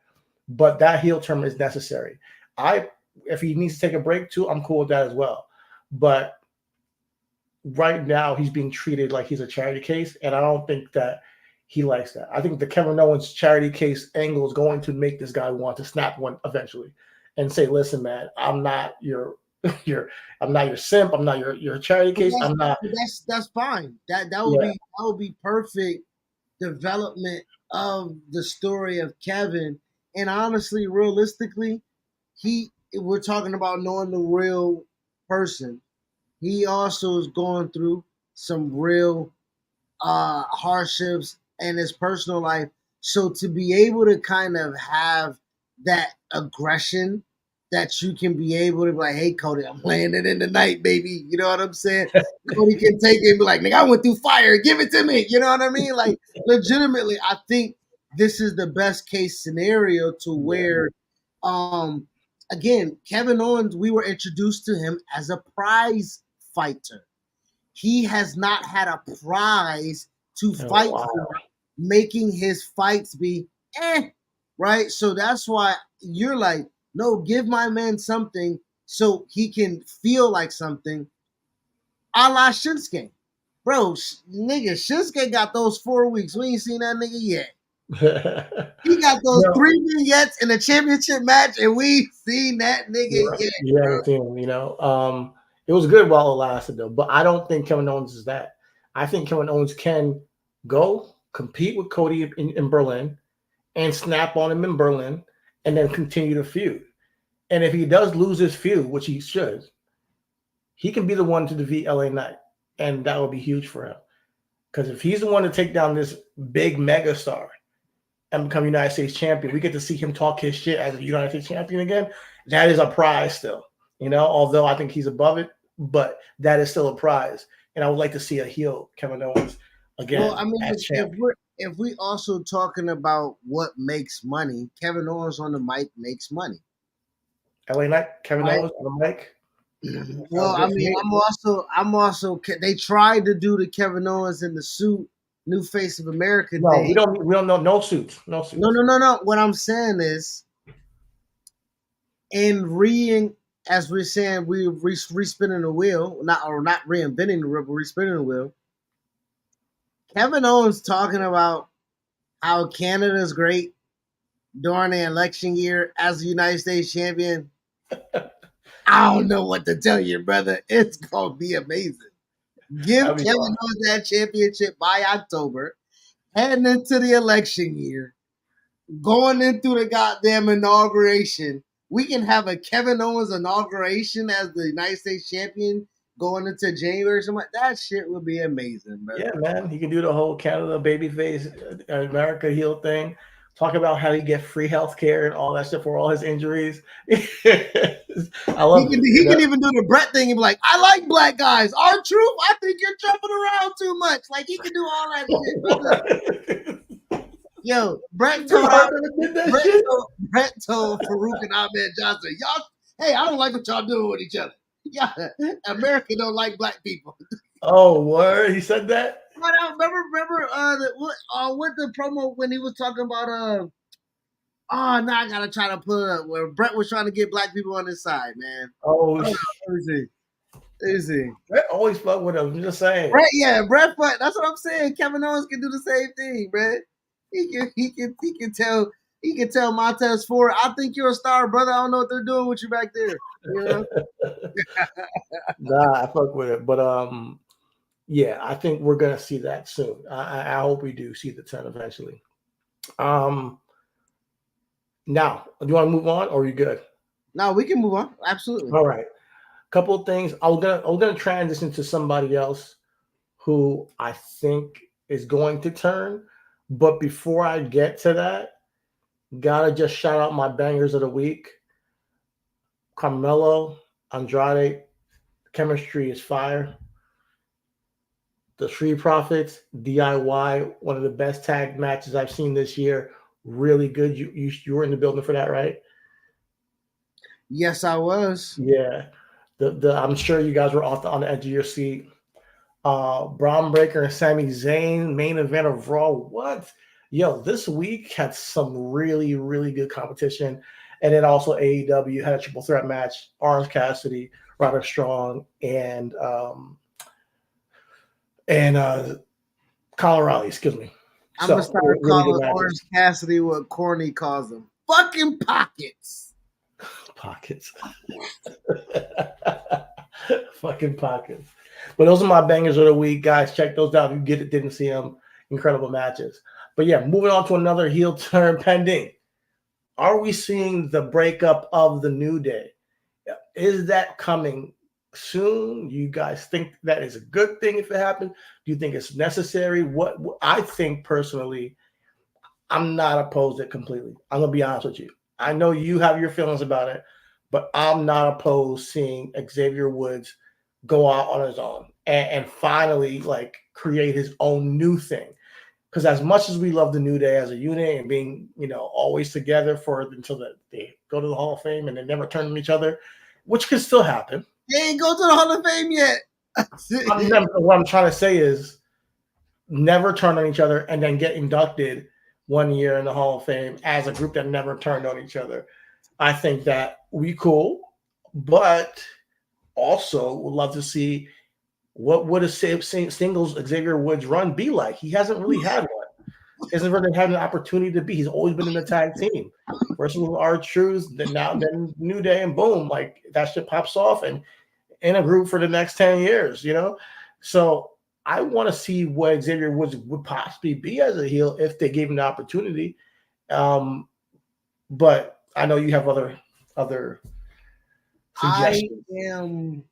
but that heel turn is necessary. If he needs to take a break too, I'm cool with that as well, but right now he's being treated like he's a charity case, and I don't think that he likes that. I think the Kevin Owens charity case angle is going to make this guy want to snap one eventually and say, "Listen, man, I'm not your I'm not your simp. I'm not your charity case. I'm not." that's fine. Yeah, That would be perfect development of the story of Kevin. And honestly, realistically, we're talking about knowing the real person. He also is going through some real hardships in his personal life. So to be able to kind of have that aggression that you can be able to be like, hey Cody, I'm landing in the night, baby. You know what I'm saying? Cody can take it and be like, nigga, I went through fire, give it to me. You know what I mean? Like legitimately, I think this is the best case scenario to yeah, where again, Kevin Owens, we were introduced to him as a prize fighter. He has not had a prize to fight wow. for, making his fights be right? So that's why you're like, no, give my man something so he can feel like something, a la Shinsuke. Bro, nigga, Shinsuke got those 4 weeks. We ain't seen that nigga yet. He got those No, 3 vignettes in a championship match, and we seen that nigga you're right. yet, You bro. haven't seen him, It was good while it lasted, though. But I don't think Kevin Owens is that. I think Kevin Owens can go compete with Cody in Berlin and snap on him in Berlin and then continue to feud. And if he does lose his feud, which he should, he can be the one to defeat LA Knight. And that would be huge for him. Because if he's the one to take down this big mega star and become United States champion, we get to see him talk his shit as a United States champion again. That is a prize still, although I think he's above it, but that is still a prize. And I would like to see a heel Kevin Owens Well, again I mean, as if champion. we also talking about what makes money, Kevin Owens on the mic makes money, LA Knight, Kevin right? Owens on the mic. Well, Sounds I good to mean, me. I'm also. They tried to do the Kevin Owens in the suit, new face of America No, thing. we don't know, no suits. No No, suits. no, no, no. What I'm saying is, in as we're saying, we respinning the wheel, not reinventing the wheel, but respinning the wheel. Kevin Owens talking about how Canada's great during the election year as the United States champion. I don't know what to tell you, brother. It's gonna be amazing. Give That'd be Kevin fun. Owens that championship by October, heading into the election year, going into the goddamn inauguration. We can have a Kevin Owens inauguration as the United States champion going into January. Something like that. Shit would be amazing, Yeah, brother. man, he can do the whole Canada babyface America heel thing. Talk about how he get free health care and all that stuff for all his injuries. I love it. He can even do the Brett thing and be like, I like black guys. Our truth, I think you're jumping around too much. Like he can do all that shit, brother. Yo, Did that shit? Brett told Farouk and Ahmed Johnson, y'all, hey, I don't like what y'all doing with each other. Yeah, America don't like black people. Oh, word! He said that. But I remember what the promo when he was talking about oh now I gotta try to put it up where Brett was trying to get black people on his side, man. Oh, Oh, let me see. Let me see. Brett always fuck with him. I'm just saying. Brett, but that's what I'm saying. Kevin Owens can do the same thing, Brett. He can tell Montez Ford, I think you're a star, brother. I don't know what they're doing with you back there. You know? Nah, I fuck with it, but yeah, I think we're gonna see that soon. I hope we do see the 10 eventually. Um, Now, do you want to move on, or are you good? No, we can move on. Absolutely. All right. Couple of things. I'm gonna transition to somebody else who I think is going to turn. But before I get to that, gotta just shout out my bangers of the week. Carmelo, Andrade, chemistry is fire. The Street Profits, DIY, one of the best tag matches I've seen this year. Really good. You were in the building for that, right? Yes, I was. Yeah. The I'm sure you guys were on the edge of your seat. Braun Breaker and Sami Zayn, main event of Raw. What? Yo, this week had some really, really good competition. And then also AEW had a triple threat match. Orange Cassidy, Roderick Strong, and Colorado, excuse me. I'm gonna So start really good calling Orange matches. Cassidy what Corny calls them. Fucking pockets. Pockets. Fucking pockets. But those are my bangers of the week, guys. Check those out. If you didn't see them, incredible matches. But yeah, moving on to another heel turn pending. Are we seeing the breakup of the New Day? Is that coming soon? You guys think that is a good thing if it happens? Do you think it's necessary? What I think personally, I'm not opposed to it completely. I'm gonna be honest with you. I know you have your feelings about it, but I'm not opposed seeing Xavier Woods go out on his own and finally like create his own new thing. Because as much as we love the New Day as a unit and being, always together until they go to the Hall of Fame and they never turn on each other, which could still happen. They ain't go to the Hall of Fame yet. What I'm trying to say is never turn on each other and then get inducted one year in the Hall of Fame as a group that never turned on each other. I think that we cool, but also would love to see what would a singles Xavier Woods run be like. He hasn't really had one. He hasn't really had an opportunity to be. He's always been in the tag team. First with R-Truth, then New Day, and boom, like that shit pops off and in a group for the next 10 years, So I want to see what Xavier Woods would possibly be as a heel if they gave him the opportunity. But I know you have other suggestions.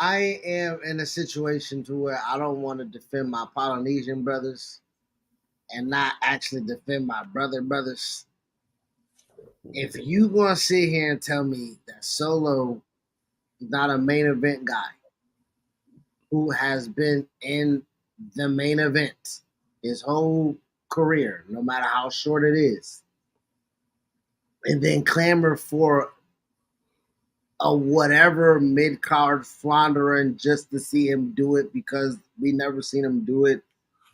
I am in a situation to where I don't want to defend my Polynesian brothers and not actually defend my brothers. If you gonna sit here and tell me that Solo is not a main event guy who has been in the main event his whole career, no matter how short it is, and then clamor for a whatever mid-card floundering just to see him do it because we never seen him do it,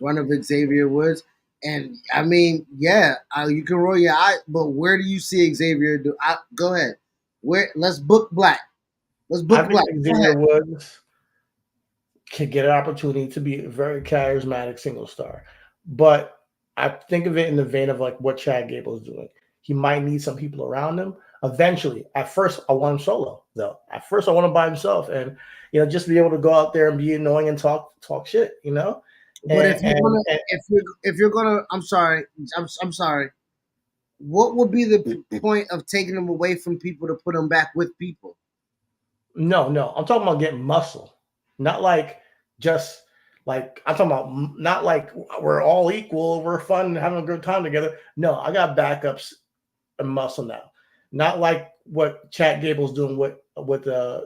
one of Xavier Woods. And I mean, yeah, you can roll your eye, but where do you see Xavier do? Go ahead. Let's book Black. Let's book I think Black. Xavier Woods could get an opportunity to be a very charismatic single star. But I think of it in the vein of like what Chad Gable is doing. He might need some people around him. Eventually, at first, I want him solo, though. At first, I want him by himself and, just be able to go out there and be annoying and talk shit, But if you're gonna, I'm sorry. What would be the point of taking him away from people to put him back with people? No, I'm talking about getting muscle, not like just like I'm talking about not like we're all equal, we're fun, having a good time together. No, I got backups and muscle now, not like what Chad Gable's doing with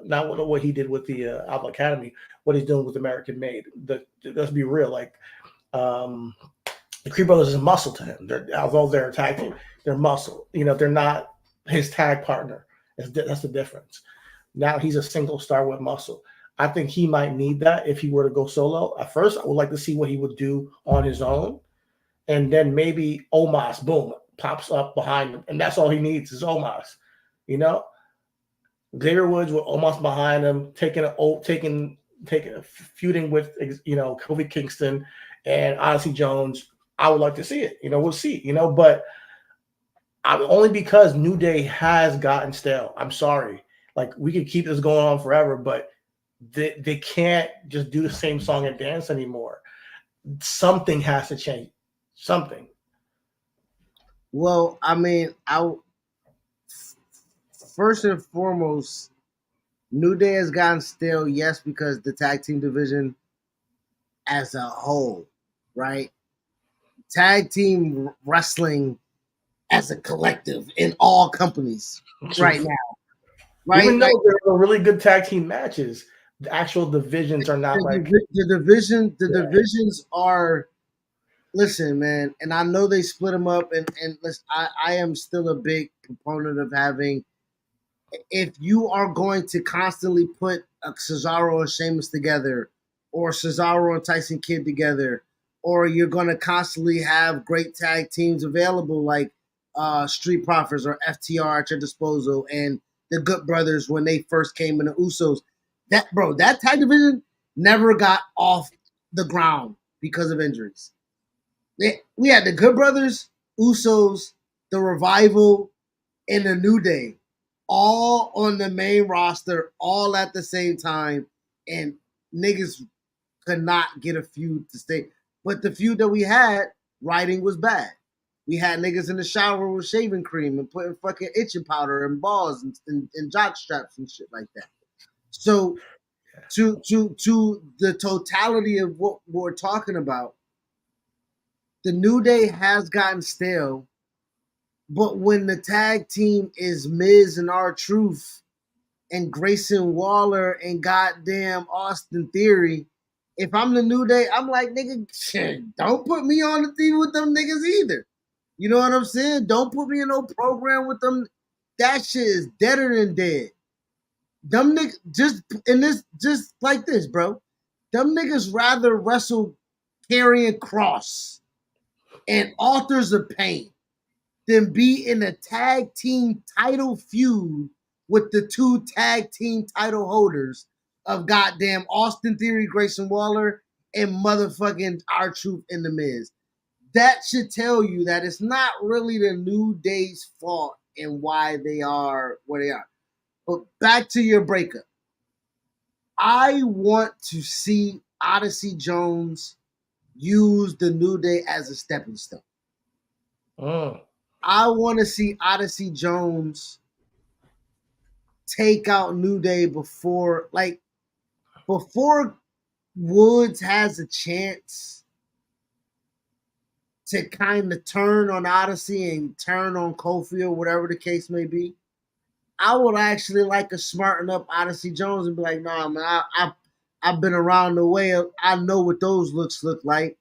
not what he did with the Alpha Academy, what he's doing with American Made. Let's be real, like the Creed Brothers is muscle to him. Although they're a tag team, they're muscle. They're not his tag partner. That's the difference. Now he's a single star with muscle. I think he might need that if he were to go solo. At first, I would like to see what he would do on his own. And then maybe Omos, boom, pops up behind him. And that's all he needs is Omos. Xavier Woods with Omos behind him, feuding with, Kofi Kingston and Odyssey Jones. I would like to see it. We'll see, but only because New Day has gotten stale. I'm sorry. Like, we could keep this going on forever, but they can't just do the same song and dance anymore. Something has to change. something. Well, I mean, first and foremost, New Day has gotten stale, yes, because the tag team division as a whole, right? Tag team wrestling as a collective in all companies right now, right? Even Like though there are really good tag team matches, the actual divisions are not like the divisions are. Listen, man, and I know they split them up, and listen, I am still a big proponent of having. If you are going to constantly put a Cesaro and Sheamus together, or Cesaro and Tyson Kidd together, or you're going to constantly have great tag teams available like Street Profits or FTR at your disposal, and the Good Brothers when they first came in, the Usos. That tag division never got off the ground because of injuries. We had the Good Brothers, Usos, the Revival, and the New Day, all on the main roster, all at the same time, and niggas could not get a feud to stay. But the feud that we had, writing was bad. We had niggas in the shower with shaving cream and putting fucking itching powder and balls and jock straps and shit like that. So to the totality of what we're talking about, the New Day has gotten stale. But when the tag team is Miz and R-Truth and Grayson Waller and goddamn Austin Theory, if I'm the New Day, I'm like, nigga, shit, don't put me on the team with them niggas either. You know what I'm saying? Don't put me in no program with them. That shit is deader than dead. Them niggas just like this, bro. Them niggas rather wrestle carrying cross and authors of pain than be in a tag team title feud with the two tag team title holders of goddamn Austin Theory, Grayson Waller, and motherfucking R-Truth in the Miz. That should tell you that it's not really the New Day's fault and why they are where they are. But back to your breakup. I want to see Odyssey Jones use the New Day as a stepping stone. I want to see Odyssey Jones take out New Day before Woods has a chance to kind of turn on Odyssey and turn on Kofi or whatever the case may be. I would actually like to smarten up Odyssey Jones and be like, nah, man, I've been around the way. I know what those looks look like,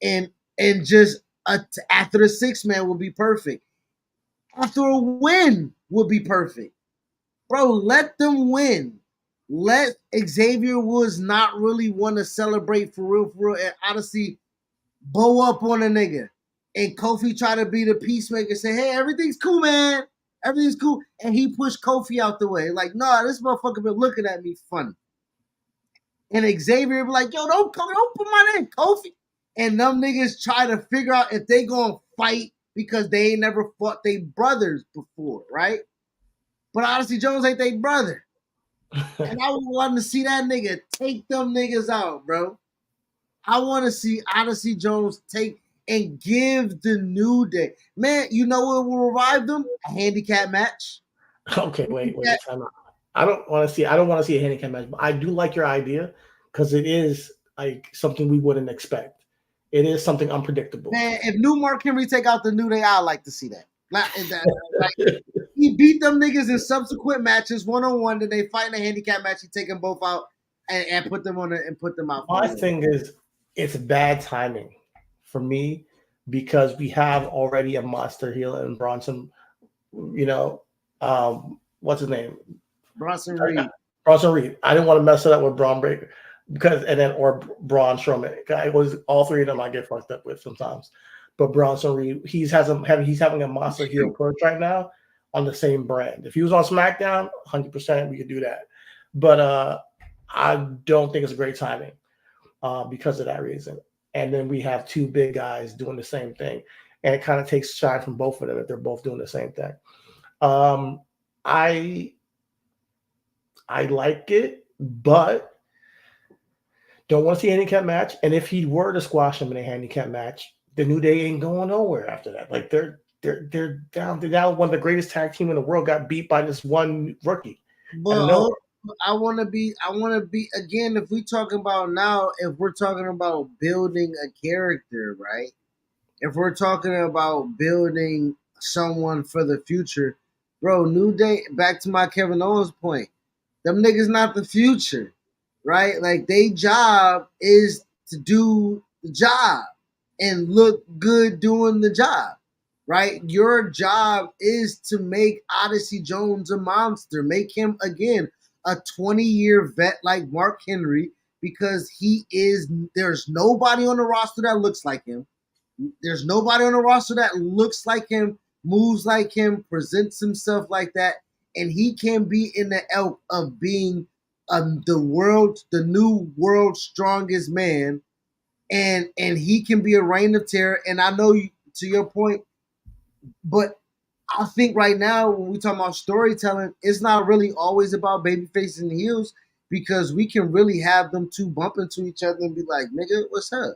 and just after the 6 man will be perfect. After a win will be perfect. Bro, let them win. Let Xavier Woods not really want to celebrate for real, and honestly bow up on a nigga. And Kofi try to be the peacemaker, say, hey, everything's cool, man. Everything's cool. And he pushed Kofi out the way. Like, nah, this motherfucker been looking at me funny. And Xavier be like, yo, don't put my name, Kofi. And them niggas try to figure out if they gonna fight because they ain't never fought they brothers before, right? But Odyssey Jones ain't their brother. And I would want to see that nigga take them niggas out, bro. I want to see Odyssey Jones take and give the New Day. Man, you know what will revive them? A handicap match. Okay, wait. Time out. I don't want to see a handicap match, but I do like your idea because it is like something we wouldn't expect. It is something unpredictable. Man, if New Mark Henry take out the New Day, I'd like to see that. Like, he beat them niggas in subsequent matches 1-on-1. Then they fight in a handicap match. He take them both out and put them on and put them out. My thing is, it's bad timing for me because we have already a monster heel in Bronson. You know, what's his name? Bronson Reed. Bronson Reed. I didn't want to mess it up with Braun Breaker or Braun Strowman. I was all three of them I get fucked up with sometimes. But Bronson Reed, he's having a monster heel push right now on the same brand. If he was on SmackDown, 100% we could do that. But I don't think it's a great timing because of that reason. And then we have two big guys doing the same thing. And it kind of takes shine from both of them if they're both doing the same thing. I like it, but don't want to see a handicap match. And if he were to squash him in a handicap match, the New Day ain't going nowhere after that. Like they're down. They're now one of the greatest tag team in the world. Got beat by this one rookie out of But nowhere. I want to be again. If we talking about now, if we're talking about building a character, right? If we're talking about building someone for the future, bro, New Day. Back to my Kevin Owens point, them niggas not the future, right? Like they job is to do the job and look good doing the job, right? Your job is to make Odyssey Jones a monster, make him again a 20-year vet like Mark Henry because he is. There's nobody on the roster that looks like him. There's nobody on the roster that looks like him, moves like him, presents himself like that, and he can be in the elk of being the new world's strongest man, and he can be a reign of terror. And I know you, to your point, but I think right now when we talk about storytelling, it's not really always about babyface and heels because we can really have them two bump into each other and be like, "Nigga, what's up?"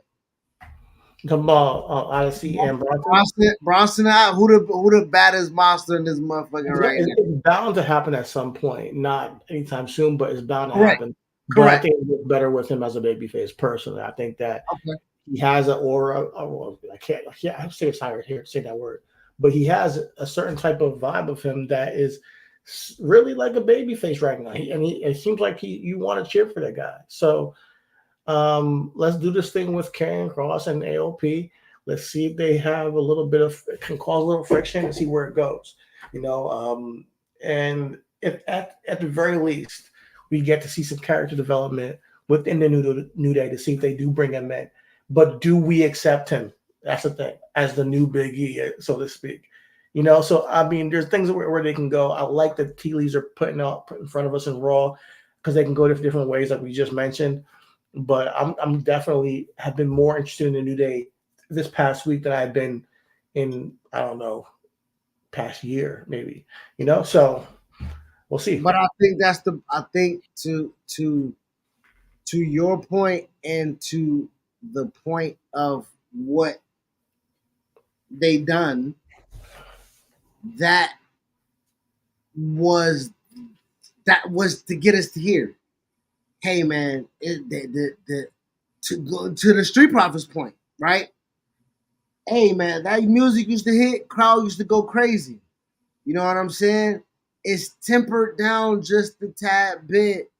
Come on, Odyssey and Bronson. Bronson out. Who the baddest monster in this motherfucker right now? It's bound to happen at some point, not anytime soon, but it's bound to Correct. happen. But I Correct. think it looks better with him as a babyface. Personally, I think that Okay. he has an aura. Well, I can't. Yeah, I have to say it's hard here to say that word, but he has a certain type of vibe of him that is really like a babyface right now. It seems like you want to cheer for that guy. So let's do this thing with Karrion Kross and AOP. Let's see if they have a little bit of can cause a little friction and see where it goes. You know, and if at the very least we get to see some character development within the new day to see if they do bring him in. But do we accept him? That's the thing, as the new Big E, so to speak. You know, so I mean, there's things where they can go. I like that tea leaves are put in front of us in Raw because they can go different ways, like we just mentioned. But I'm definitely have been more interested in the New Day this past week than I've been in, I don't know, past year maybe. You know, so we'll see. But I think to your point and to the point of what they done, that was that was to get us to here. Hey man, to go to the Street Profits point, right? Hey man, that music used to hit, crowd used to go crazy. You know what I'm saying? It's tempered down just a tad bit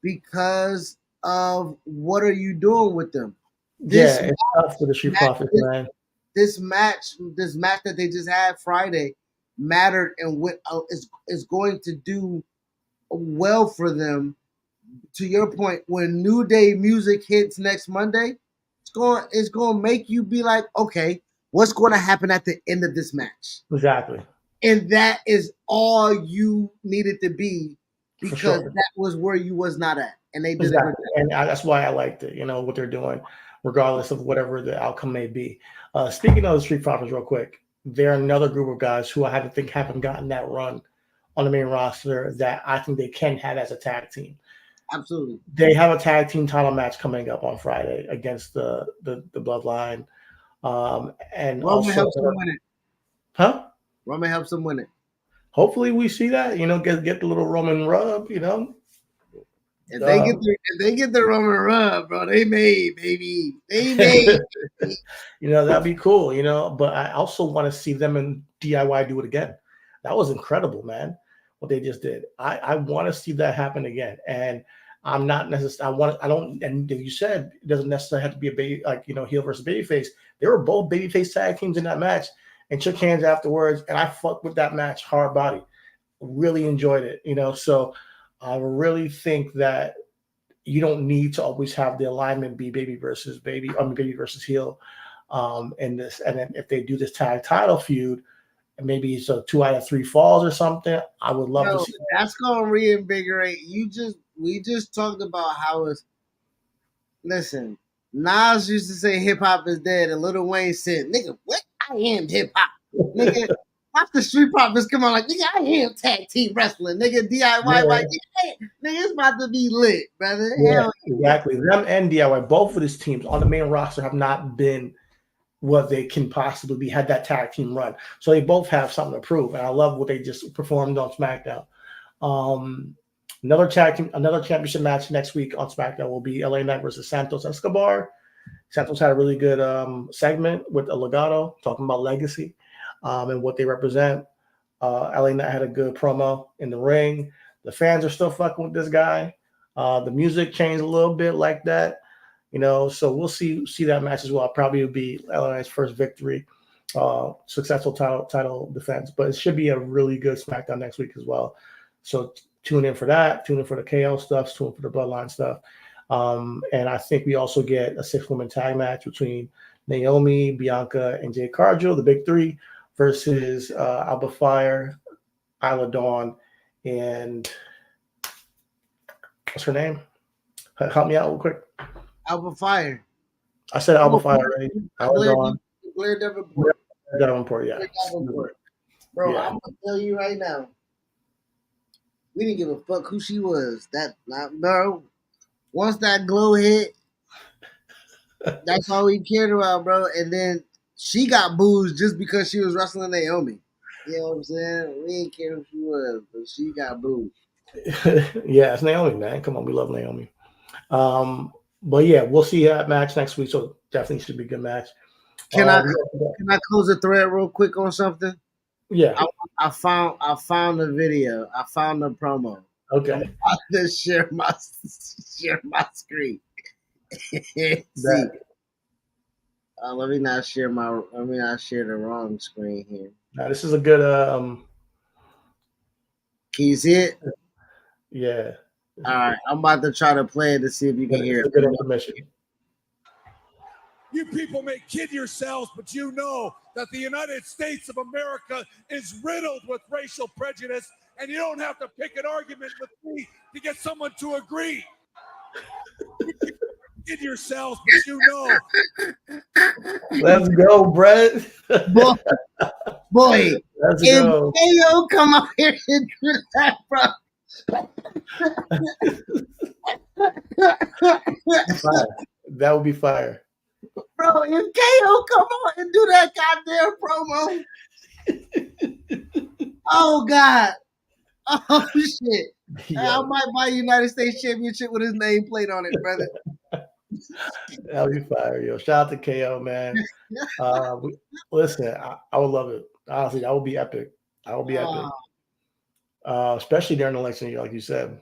because of what are you doing with them? Yeah, This it's tough for the Street match, Profits, man. this match that they just had Friday mattered and what is going to do well for them. To your point, when New Day music hits next Monday, it's going to make you be like, okay, what's going to happen at the end of this match? Exactly. And that is all you needed to be For because sure. that was where you was not at, and they did a good Exactly. And that's why I liked it, you know, what they're doing, regardless of whatever the outcome may be. Speaking of the Street Profits, real quick, they're another group of guys who I had to think haven't gotten that run on the main roster that I think they can have as a tag team. Absolutely. They have a tag team title match coming up on Friday against the Bloodline. And Roman also, helps them win it. huh? Roman helps them win it. Hopefully we see that, you know, get the little Roman rub, you know. If they get the Roman rub, bro, they made, baby. They made. You know, that'd be cool, you know. But I also want to see them in DIY do it again. That was incredible, man. What they just did. I want to see that happen again. And I'm not necessarily. I don't. And you said it doesn't necessarily have to be a baby, like, you know, heel versus babyface. They were both babyface tag teams in that match and shook hands afterwards. And I fucked with that match hard body. Really enjoyed it, you know. So I really think that you don't need to always have the alignment be baby versus baby, I mean baby versus heel. And this, and then if they do this tag title feud, and maybe it's a 2 out of 3 falls or something, I would love to Yo, see. that's gonna reinvigorate. We just talked about how it's. Listen, Nas used to say hip hop is dead, and Lil Wayne said, "Nigga, what? I am hip hop, nigga." After Street Profits come on, like, nigga, I am tag team wrestling, nigga, DIY, Yeah, like, nigga, it's about to be lit, brother. yeah, Hell yeah. exactly. Them and DIY, both of these teams on the main roster have not been what they can possibly be had that tag team run. So they both have something to prove, and I love what they just performed on SmackDown. Um, another championship match next week on SmackDown will be LA Knight versus Santos Escobar. Santos had a really good segment with a Legado talking about legacy and what they represent. LA Knight had a good promo in the ring. The fans are still fucking with this guy. The music changed a little bit like that, so we'll see that match as well. Probably will be LA Knight's first victory, successful title defense. But it should be a really good SmackDown next week as well. So tune in for that. Tune in for the KO stuff. Tune in for the Bloodline stuff. And I think we also get a 6-woman tag match between Naomi, Bianca, and Jade Cargill, the big three, versus Alba Fire, Isla Dawn, and what's her name? Help me out real quick. Alba Fire. I said Alba Fire already. Isla Dawn. Blair Davenport. Yeah. Blair Davenport. Bro, yeah. I'm gonna tell you right now. We didn't give a fuck who she was. Bro. Once that glow hit, that's all we cared about, bro. And then she got booed just because she was wrestling Naomi. You know what I'm saying? We didn't care who she was, but she got booed. Yeah, it's Naomi, man. Come on, we love Naomi. But yeah, we'll see that match next week. So definitely should be a good match. Can I close the thread real quick on something? Yeah. I found the video. I found the promo. Okay. I'm about to share my screen. See. Let me not share the wrong screen here. Now this is a good Can you see it? Yeah. All right, I'm about to try to play it to see if you can hear it. Good information. You people may kid yourselves, but you know that the United States of America is riddled with racial prejudice, and you don't have to pick an argument with me to get someone to agree. You kid yourselves, but you know. Let's go, Brett. Boy, let's go. KO come out here and do that, bro. That would be fire. Bro, if KO come on and do that goddamn promo. Oh, God. Oh, shit. Yeah. I might buy United States Championship with his name plate on it, brother. That would be fire, yo. Shout out to KO, man. Listen, I would love it. Honestly, that would be epic. Epic. Especially during the election year, like you said.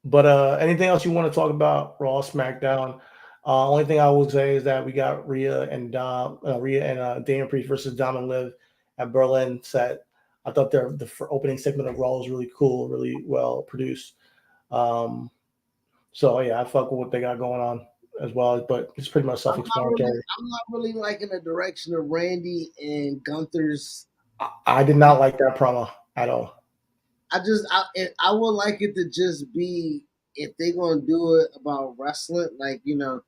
But anything else you want to talk about Raw, SmackDown? Only thing I will say is that we got Rhea and Damian Priest versus Dom and Liv at Berlin set. I thought the opening segment of Raw was really cool, really well produced. So yeah, I fuck with what they got going on as well, but it's pretty much self-explanatory. I'm not really liking the direction of Randy and Gunther's. I did not like that promo at all. I would like it to just be, if they're gonna do it about wrestling, like, your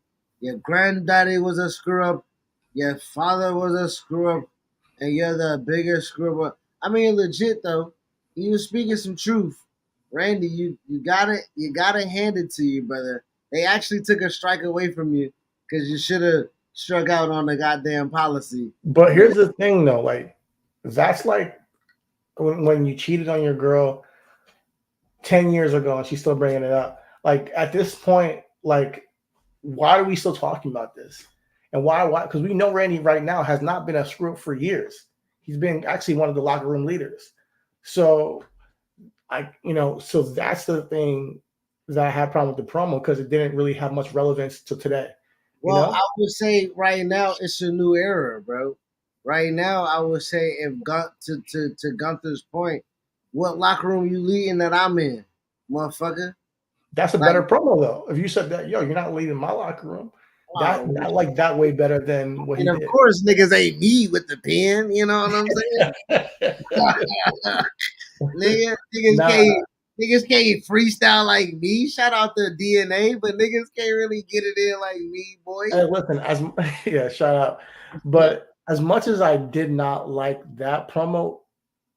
granddaddy was a screw up, your father was a screw up, and you're the bigger screw up. I mean, legit though, he was speaking some truth. Randy, you gotta hand it to you, brother. They actually took a strike away from you because you should have struck out on the goddamn policy. But here's the thing though, like, that's like when you cheated on your girl 10 years ago and she's still bringing it up. Like, at this point, like, why are we still talking about this? And why? Because we know Randy right now has not been a screw up for years. He's been actually one of the locker room leaders. So, so that's the thing that I had a problem with the promo, because it didn't really have much relevance to today. Well, I would say right now it's a new era, bro. Right now, I would say, if to Gunther's point, what locker room you leading that I'm in, motherfucker? That's a better promo though. If you said that, yo, you're not leading my locker room. I like that way better than what he did. And of course, niggas ain't me with the pen. You know what I'm saying? Niggas can't freestyle like me. Shout out to DNA, but niggas can't really get it in like me, boy. Hey, listen, shout out. But as much as I did not like that promo,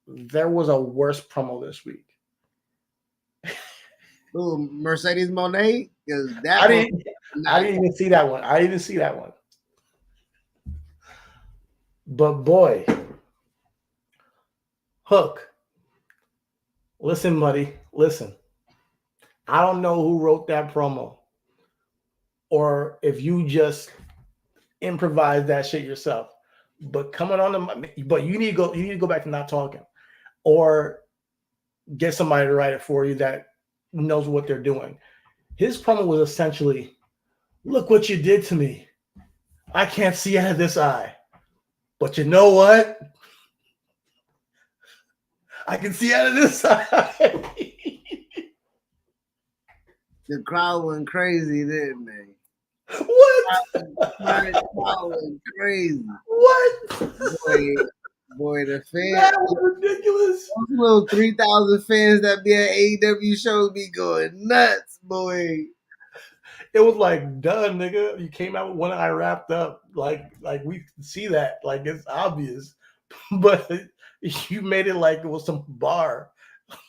there was a worse promo this week. Ooh, Mercedes Moné? Because I didn't even see that one. But boy, Hook, listen, buddy, listen. I don't know who wrote that promo, or if you just improvised that shit yourself. But coming on but you need to go back to not talking, or get somebody to write it for you that knows what they're doing. His promo was essentially, "Look what you did to me. I can't see out of this eye, but you know what? I can see out of this eye." The crowd went crazy, didn't they? What? The crowd went crazy. What? Boy, the fans. That was ridiculous. Those little 3,000 fans that be at AEW shows be going nuts, boy. It was like, duh, nigga. You came out with one eye wrapped up. Like we see that. Like, it's obvious. But you made it like it was some bar.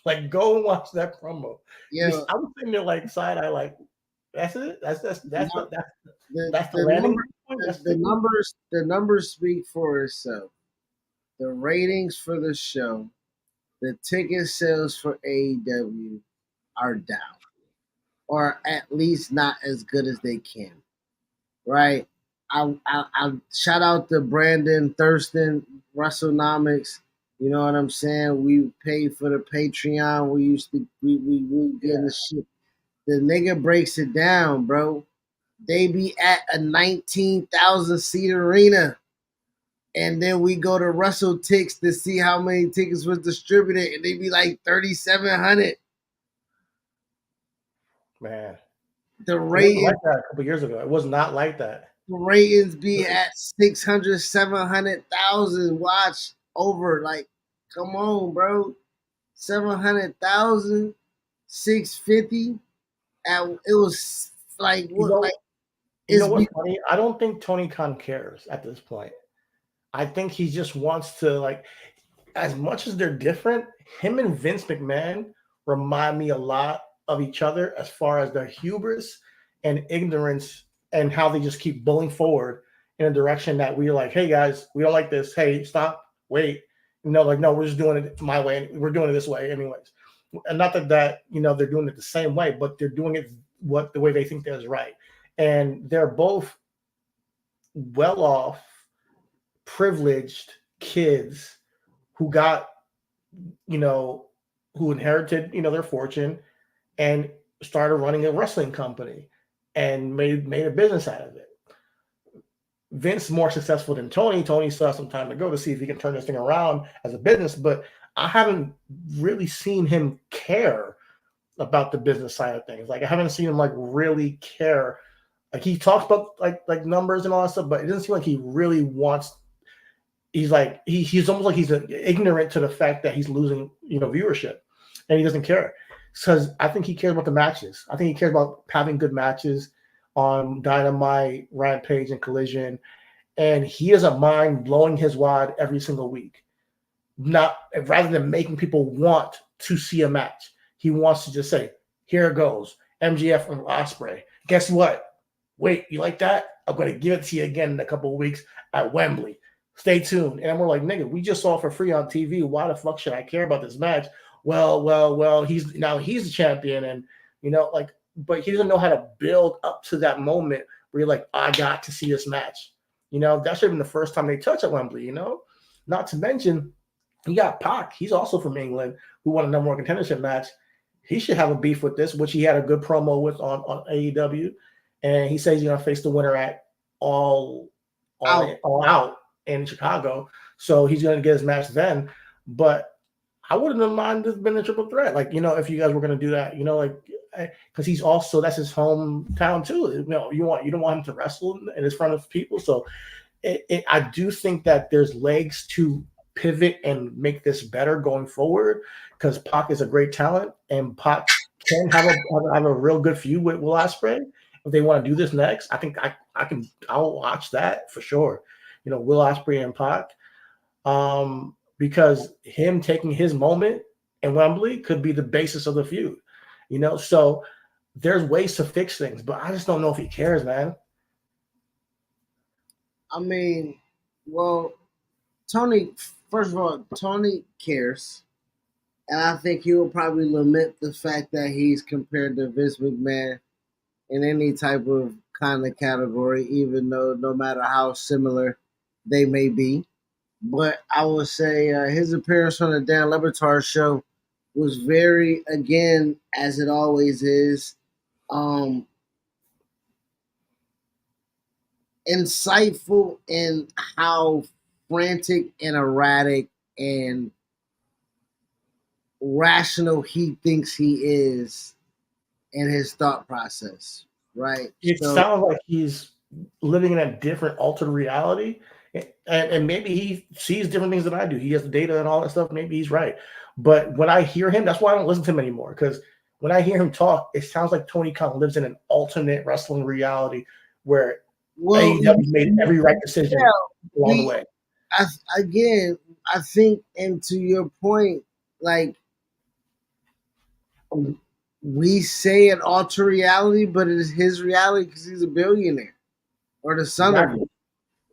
Like, go and watch that promo. Yeah, I was sitting there like side eye, like, that's it. That's the numbers speak for itself. The ratings for the show, the ticket sales for AEW are down, or at least not as good as they can. Right? I shout out to Brandon Thurston, WrestleNomics. You know what I'm saying? We paid for the Patreon. We used to we getting the shit. The nigga breaks it down, bro. They be at a 19,000 seat arena. And then we go to WrestleTix to see how many tickets was distributed, and they be like 3,700. Man, the ratings like that a couple years ago. It was not like that. The ratings be at 600, 700,000 watch over. Like, come on, bro. 700,000, 650. It was like what? You know what's funny? I don't think Tony Khan cares at this point. I think he just wants to, like, as much as they're different, him and Vince McMahon remind me a lot of each other as far as their hubris and ignorance and how they just keep bullying forward in a direction that we're like, hey guys, we don't like this. Hey, stop, wait. No, we're just doing it my way. We're doing it this way anyways. And not that they're doing it the same way, but they're doing it the way they think that is right. And they're both well off, privileged kids who got, who inherited, their fortune and started running a wrestling company and made a business out of it. Vince is more successful than Tony. Tony still has some time to go to see if he can turn this thing around as a business, but I haven't really seen him care about the business side of things. Like, I haven't seen him really care. Like, he talks about like numbers and all that stuff, but it doesn't seem like he really wants. He's like he's almost like he's ignorant to the fact that he's losing viewership, and he doesn't care because I think he cares about the matches. I think he cares about having good matches on Dynamite, Rampage, and Collision, and he doesn't mind blowing his wad every single week. Not rather than making people want to see a match, he wants to just say, "Here it goes, MJF and Ospreay. Guess what? Wait, you like that? I'm going to give it to you again in a couple of weeks at Wembley. Stay tuned." And we're like, nigga, we just saw it for free on TV. Why the fuck should I care about this match? Well, he's the champion, and but he doesn't know how to build up to that moment where you're like, I got to see this match. That should have been the first time they touched at Wembley, Not to mention, you got Pac. He's also from England, who won a number one contendership match. He should have a beef with this, which he had a good promo with on AEW. And he says he's going to face the winner at all out in Chicago. So he's going to get his match then. But I wouldn't have minded this being a triple threat. If you guys were going to do that, because he's also, that's his hometown too. You don't want him to wrestle in front of people. So I do think that there's legs to pivot and make this better going forward, because Pac is a great talent, and Pac can have a real good feud with Will Ospreay. If they want to do this next, I think I'll watch that for sure. Will Ospreay and Pac, because him taking his moment in Wembley could be the basis of the feud. So there's ways to fix things, but I just don't know if he cares, man. I mean, well, Tony. First of all, Tony cares, and I think he will probably lament the fact that he's compared to Vince McMahon in any type of kind of category, even though no matter how similar they may be. But I would say his appearance on the Dan Lebertar show was very, again, as it always is, um, insightful in how frantic and erratic and rational he thinks he is in his thought process, right? It So, sounds like he's living in a different altered reality. And maybe he sees different things than I do. He has the data and all that stuff. Maybe he's right. But when I hear him, that's why I don't listen to him anymore. Because when I hear him talk, it sounds like Tony Khan lives in an alternate wrestling reality where well, AEW made every right decision along the way. Again, I think, and to your point, like we say an alter reality, but it is his reality because he's a billionaire or the son of one,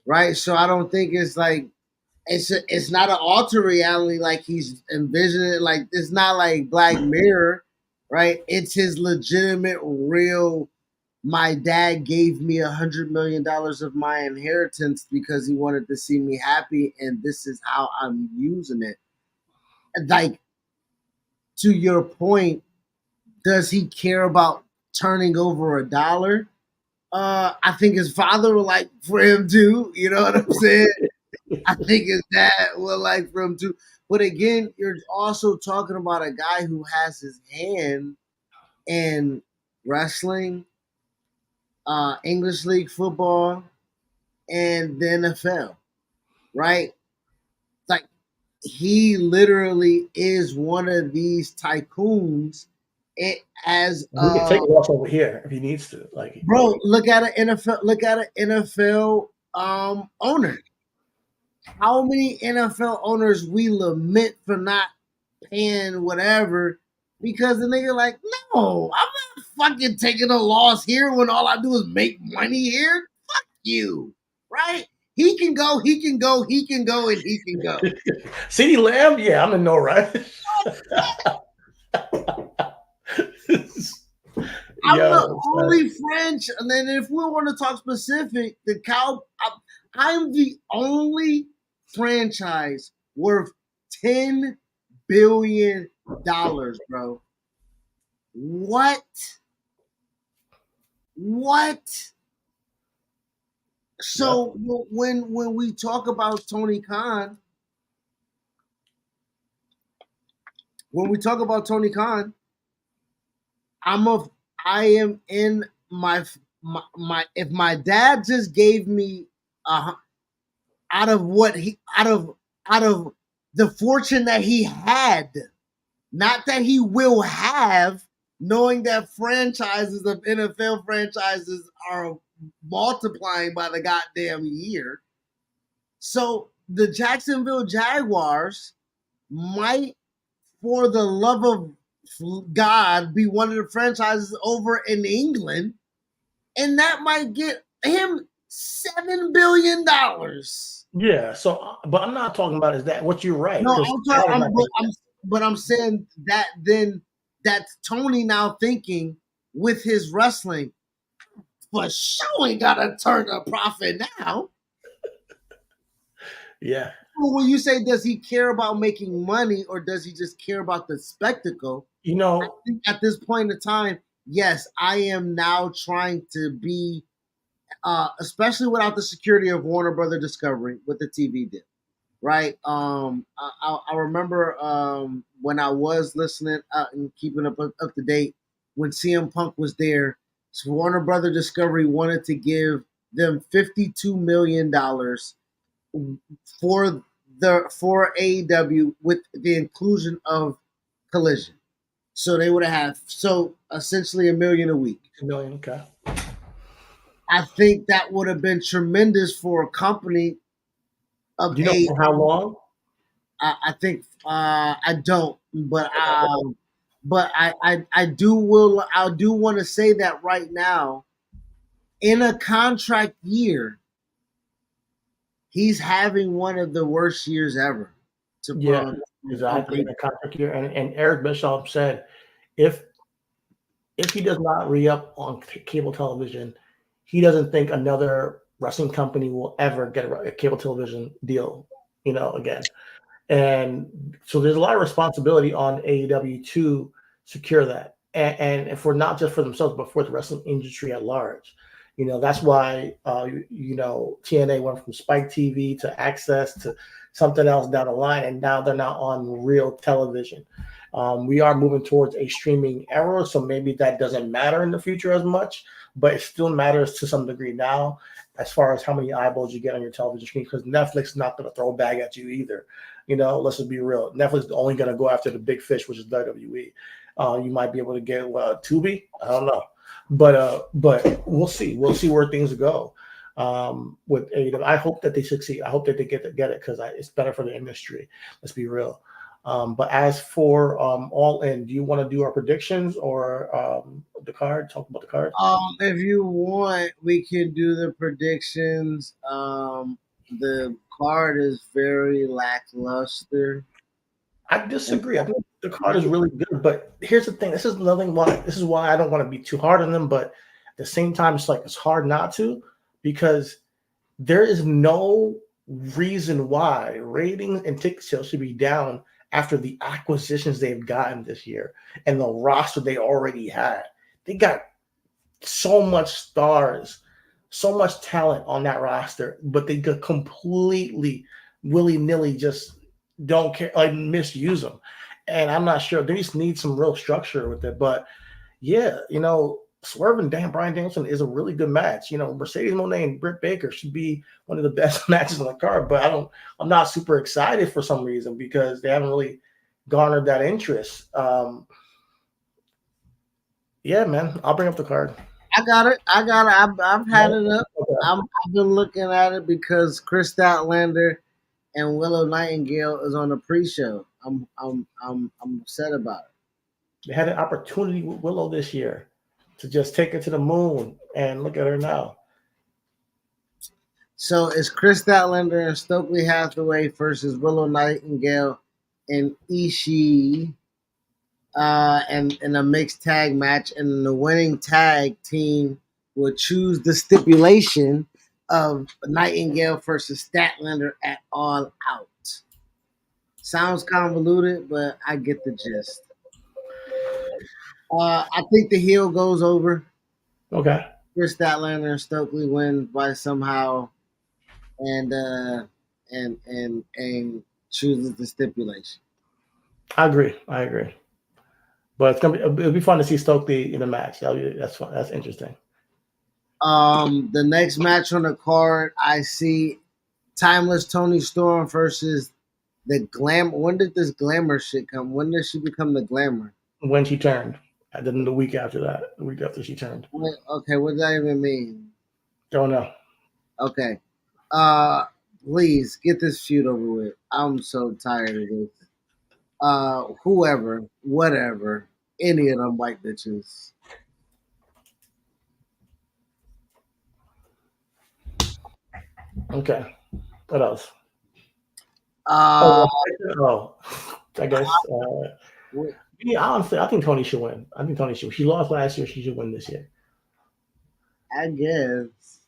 right? So I don't think it's like it's not an alter reality like he's envisioning it. Like it's not like Black Mirror, right? It's his legitimate, real. My dad gave me $100 million of my inheritance because he wanted to see me happy, and this is how I'm using it. Like to your point, does he care about turning over a dollar? I think his father would like for him to. You know what I'm saying? I think his dad would like for him to. But again, you're also talking about a guy who has his hand in wrestling, English League football, and the NFL, right? Like he literally is one of these tycoons. It as He can take a loss over here if he needs to. Like, bro, look at an NFL. Look at an NFL owner. How many NFL owners we lament for not paying whatever because the nigga like, no, I'm not fucking taking a loss here when all I do is make money here. Fuck you, right? He can go, he can go, he can go, and he can go. CeeDee Lamb, yeah, I'm in no right. I'm the only franchise, and then if we want to talk specific, I'm the only franchise worth $10 billion, bro. What? So when we talk about Tony Khan, I am in my if my dad just gave me out of the fortune that he had, not that he will have, knowing that franchises of NFL franchises are multiplying by the goddamn year. So the Jacksonville Jaguars might, for the love of God, be one of the franchises over in England, and that might get him $7 billion. Yeah. So, but I'm not talking about is that what you're right? No, I'm saying that then that's Tony now thinking with his wrestling for sure ain't gotta turn a profit now. Yeah. When you say does he care about making money or does he just care about the spectacle? You know, I think at this point in time, yes, I am now trying to be, especially without the security of Warner Brother Discovery with the TV deal, right? I remember when I was listening and keeping up to date when CM Punk was there. So Warner Brother Discovery wanted to give them $52 million for AEW with the inclusion of Collision. So they would have essentially $1 million a week. $1 million. Okay. I think that would have been tremendous for a company of Do you know for how long? I think I don't, but But I do want to say that right now, in a contract year, he's having one of the worst years ever to put Yeah, on exactly. In paper. the contract year, and Eric Bischoff said if he does not re-up on cable television, he doesn't think another wrestling company will ever get a cable television deal, again. And so there's a lot of responsibility on AEW to secure that. And for not just for themselves, but for the wrestling industry at large. That's why, TNA went from Spike TV to Access to something else down the line. And now they're not on real television. We are moving towards a streaming era. So maybe that doesn't matter in the future as much, but it still matters to some degree now as far as how many eyeballs you get on your television screen, because Netflix is not going to throw a bag at you either. Let's just be real. Netflix is only going to go after the big fish, which is WWE. You might be able to get Tubi. I don't know, but we'll see. We'll see where things go with AEW. I hope that they succeed. I hope that they get it because it's better for the industry. Let's be real. But as for All In, do you want to do our predictions or the card? Talk about the card. If you want, we can do the predictions. The card is very lackluster. I disagree. I think the card is really good, but here's the thing. This is why I don't want to be too hard on them, but at the same time, it's hard not to, because there is no reason why ratings and ticket sales should be down after the acquisitions they've gotten this year and the roster they already had. They got so much stars, so much talent on that roster, but they could completely willy-nilly just don't care, misuse them. And I'm not sure. They just need some real structure with it. But yeah, Swerve and Brian Danielson is a really good match. Mercedes Moné and Britt Baker should be one of the best matches on the card. But I'm not super excited for some reason because they haven't really garnered that interest. Yeah, man, I'll bring up the card. I got it. I've had it up. Okay. I've been looking at it because Chris Statlander and Willow Nightingale is on the pre-show. I'm upset about it. They had an opportunity with Willow this year to just take her to the moon, and look at her now. So it's Chris Statlander and Stokely Hathaway versus Willow Nightingale and Ishii, and in a mixed tag match, and the winning tag team will choose the stipulation of Nightingale versus Statlander at All Out. Sounds convoluted, but I get the gist. I think the heel goes over. Okay. Chris Statlander and Stokely win by somehow, and chooses the stipulation. I agree. But it'll be fun to see Stokely in the match. That's fun. That's interesting. The next match on the card, I see Timeless Tony Storm versus the Glamour. When did this Glamour shit come? When did she become the Glamour? When she turned. And then the week after that. The week after she turned. Okay, what does that even mean? Don't know. Okay. Please get this feud over with. I'm so tired of this. Whoever, whatever, any of them white bitches. Okay. What else? Uh, I guess. Honestly, I think Tony should win. I think Tony should. She lost last year. She should win this year. I guess.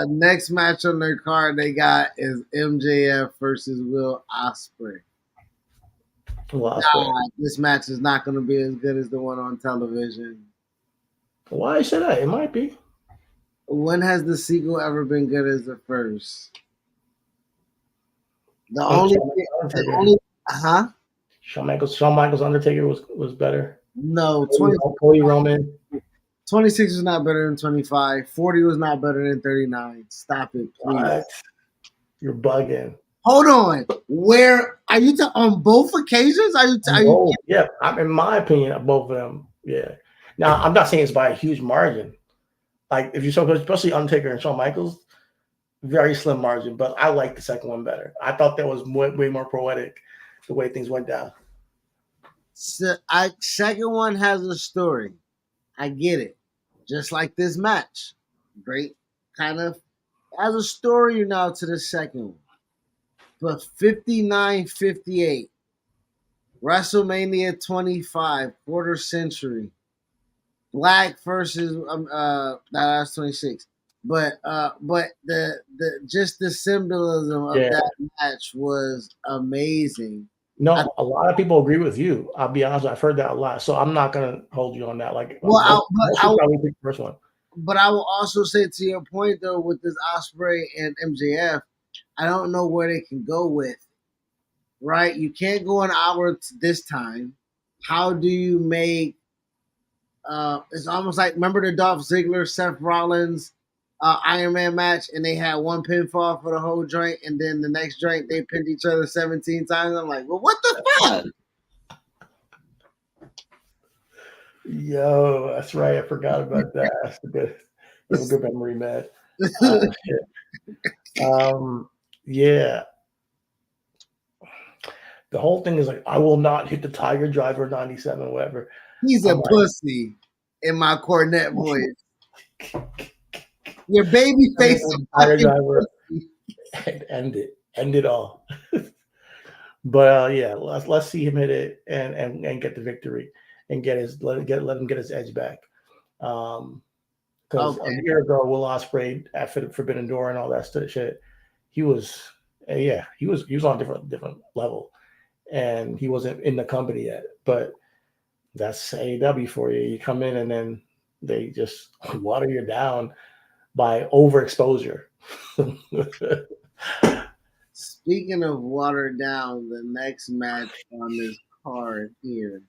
Next match on their card they got is MJF versus Will Ospreay. This match is not going to be as good as the one on television. Why I say that? It might be. When has the sequel ever been good as the first? Shawn Michaels Undertaker was better. No, Cody Roman. 26 was not better than 25. 40 was not better than 39. Stop it, please. What? You're bugging. Hold on. Where are you on both occasions? Yeah, in my opinion, both of them. Yeah. Now, I'm not saying it's by a huge margin. Like if you saw, especially Undertaker and Shawn Michaels, very slim margin. But I like the second one better. I thought that was way more poetic, the way things went down. So second one has a story. I get it. Just like this match. Great kind of has a story now to the second one. But 59-58, WrestleMania 25, quarter century. Black versus that's 26. But the just the symbolism of Yeah. that match was amazing. I, No, a lot of people agree with you. I'll be honest, I've heard that a lot. So I'm not gonna hold you on that. Like well, most people probably pick the first one. but I will also say to your point though, with this Osprey and MJF, I don't know where they can go with. Right, you can't go an hour this time. How do you make? It's almost like remember the Dolph Ziggler, Seth Rollins, Iron Man match, and they had one pinfall for the whole joint, and then the next joint they pinned each other 17 times. I'm like, well, what the fuck? Yo, that's right. I forgot about that. That's a good memory, man. Yeah. The whole thing is like, I will not hit the Tiger Driver 97, whatever. He's a pussy in my cornet voice. Your baby face Tiger Driver. End it all. But yeah, let's see him hit it and get the victory and let him get his edge back. Because a year ago, Will Ospreay at Forbidden Door and all that shit, he was on a different level, and he wasn't in the company yet. But that's AEW for you. You come in and then they just water you down by overexposure. Speaking of watered down, the next match on this card here,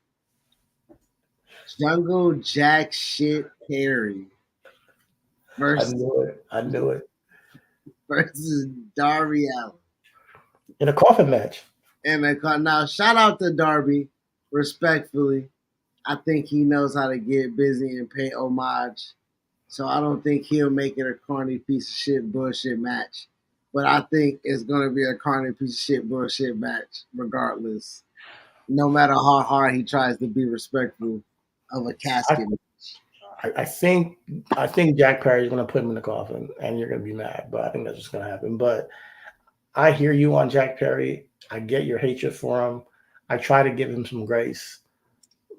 Jungle Jack Shit Perry I knew it. Versus Darby Allin in a coffin match. Now, shout out to Darby, respectfully. I think he knows how to get busy and pay homage. So I don't think he'll make it a corny piece of shit bullshit match. But I think it's going to be a corny piece of shit bullshit match, regardless. No matter how hard he tries to be respectful of a casket. I think Jack Perry is going to put him in the coffin, and you're going to be mad. But I think that's just going to happen. But I hear you on Jack Perry. I get your hatred for him. I try to give him some grace.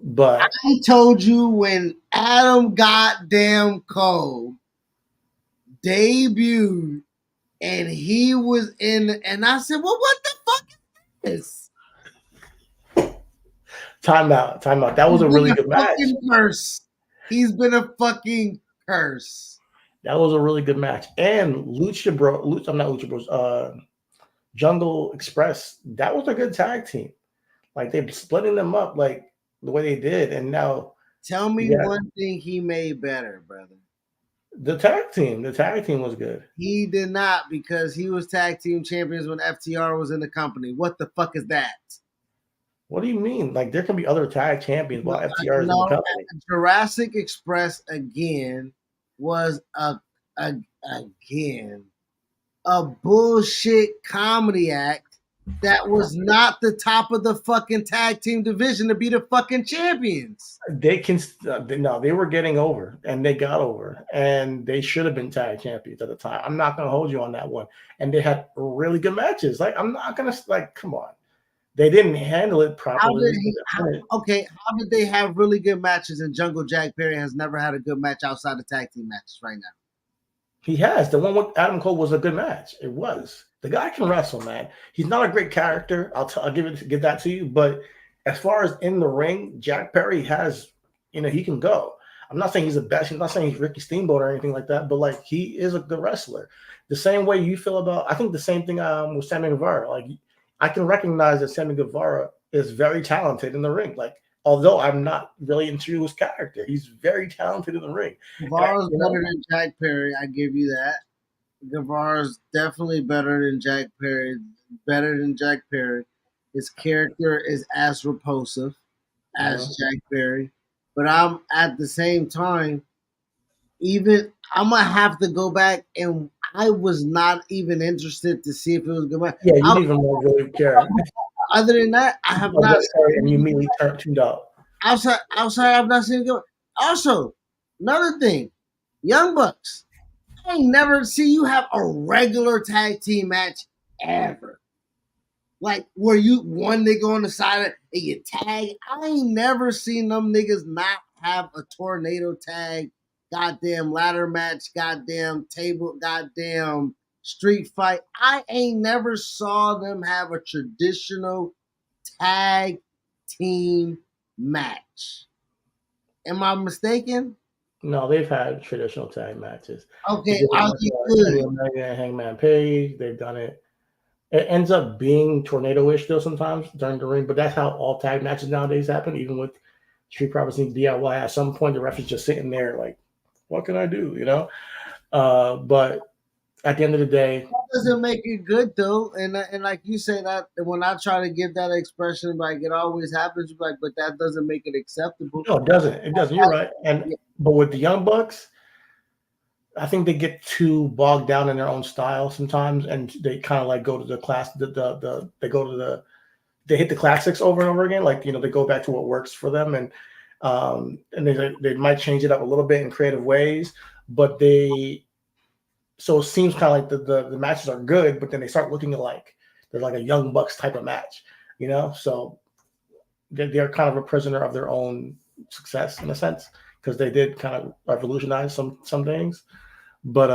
But I told you when Adam Goddamn Cole debuted and he was in, and I said, well, what the fuck is this? Time out. That was a really good match. Curse. He's been a fucking curse. That was a really good match. And Jungle Express, that was a good tag team. Like they're splitting them up like the way they did. And now tell me one thing he made better, brother. The tag team was good. He did not, because he was tag team champions when FTR was in the company. What the fuck is that? What do you mean? Like there can be other tag champions while FTR is in the company. Jurassic Express again was a bullshit comedy act that was not the top of the fucking tag team division to be the fucking champions. They were getting over, and they got over, and they should have been tag champions at the time. I'm not going to hold you on that one. And they had really good matches. Like, I'm not going to, come on. They didn't handle it properly. How did they have really good matches and Jungle Jack Perry has never had a good match outside of tag team matches right now? He has. The one with Adam Cole was a good match. It was. The guy can wrestle, man. He's not a great character. I'll give that to you. But as far as in the ring, Jack Perry has, he can go. I'm not saying he's the best. I'm not saying he's Ricky Steamboat or anything like that. But he is a good wrestler. The same way you feel about, I think the same thing with Sammy Guevara. I can recognize that Sammy Guevara is very talented in the ring. Although I'm not really into his character, he's very talented in the ring. Guevara's better than Jack Perry. I give you that. Guevara's definitely better than Jack Perry. His character is as repulsive as Jack Perry. But I'm at the same time, I'm gonna have to go back, and I was not even interested to see if it was good. Yeah, you didn't even really care. other than that, I have Oh, not yes, sorry, and you seen immediately tuned out. outside. I've not seen it go. Also, another thing, Young Bucks. I ain't never see you have a regular tag team match ever. Like where you one nigga on the side of and you tag. I ain't never seen them niggas not have a tornado tag, goddamn ladder match, goddamn table, goddamn street fight. I ain't never saw them have a traditional tag team match. Am I mistaken? No, they've had traditional tag matches. They Okay, did it I'll with get good. Kenny Omega and Hangman Page. They've done it. It ends up being tornado-ish still sometimes during the ring, but that's how all tag matches nowadays happen. Even with Street Profits and DIY, at some point the ref is just sitting there like, "What can I do?" You know. But at the end of the day, Doesn't make it good though, and like you say that when I try to give that expression, like it always happens, like but that doesn't make it acceptable. no, it doesn't. It doesn't. You're right. And Yeah, but with the Young Bucks, I think they get too bogged down in their own style sometimes, and they kind of like go to the class. They go to the they hit the classics over and over again. Like they go back to what works for them, and they might change it up a little bit in creative ways, but they so it seems kind of like the matches are good, but then they start looking alike. They're like a Young Bucks type of match, So they're kind of a prisoner of their own success in a sense because they did kind of revolutionize some things. But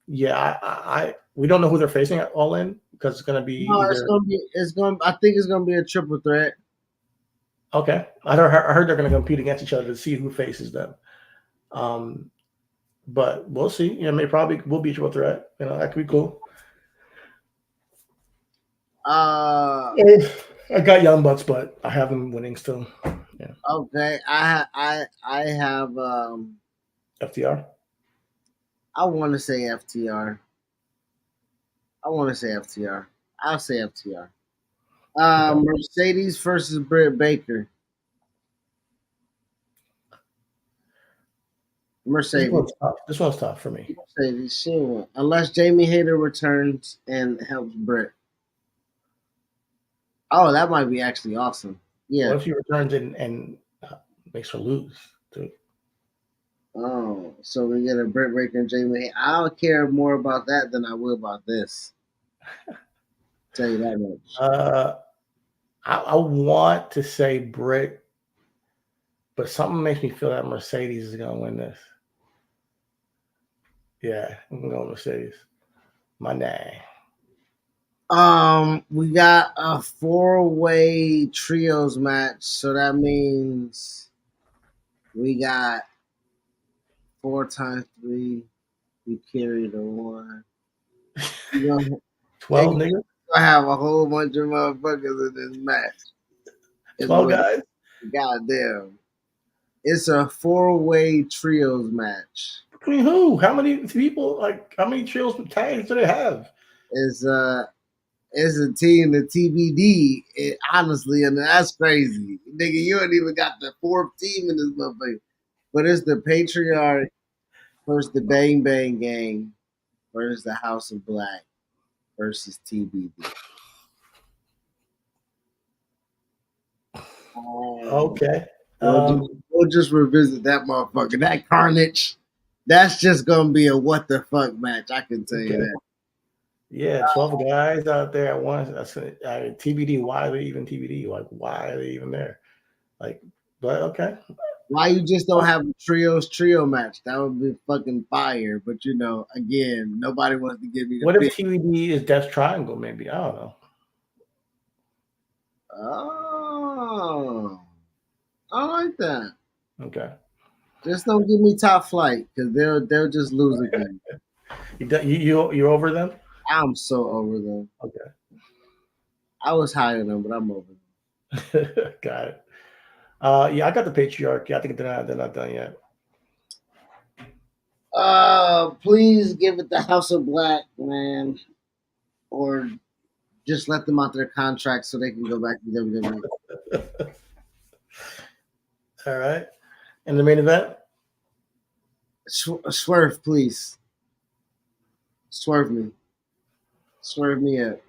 yeah, I we don't know who they're facing at All In because it's going to be no, either. I think it's gonna be a triple threat. Okay, I heard they're going to compete against each other to see who faces them. Um, but we'll see. Maybe probably will be a triple threat. That could be cool. Uh, I got Young Bucks, but I have them winning still. Yeah, okay, I have FTR. I want to say FTR. I want to say FTR. I'll say FTR. Okay. Mercedes versus Britt Baker. This Mercedes. one's tough. This one's tough for me. Mercedes. She won. Unless Jamie Hayter returns and helps Britt. Oh, that might be actually awesome. Yeah. What if he returns and makes her lose? Too? Oh, so we get a Britt Baker and Jamie. I'll care more about that than I will about this. Tell you that much. I want to say Britt, but something makes me feel that Mercedes is going to win this. Yeah, I'm going Mercedes. My name. We got a 4-way trios match, so that means we got 4 times 3. We carry the one. You're gonna, 12 niggas? gonna have a whole bunch of motherfuckers in this match. 12 guys? Goddamn. It's a 4-way trios match. Between who? How many people? Like, how many trios tags do they have? It's a team, the TBD, honestly, and that's crazy. Nigga, you ain't even got the 4th team in this motherfucker. But it's the Patriarch versus the Bang Bang Gang versus the House of Black versus TBD. Okay. We'll just revisit that motherfucker. That Carnage, that's just going to be a what the fuck match. I can tell you that. Yeah, 12 guys out there at once. TBD. Why are they even TBD? Like, why are they even there? Like, but okay. Why you just don't have a trio match? That would be fucking fire. But again, nobody wants to give me the What if pick. TBD is Death Triangle? Maybe I don't know. Oh, I like that. Okay. Just don't give me Top Flight because they'll just lose again. You over them? I'm so over them. Okay. I was higher than them, but I'm over them. Got it. Yeah, I got the Patriarch. Yeah, I think they're not done yet. Please give it the House of Black, man, or just let them out their contract so they can go back to WWE. All right. And the main event? Swerve, please. Swerve me. Swerve me up.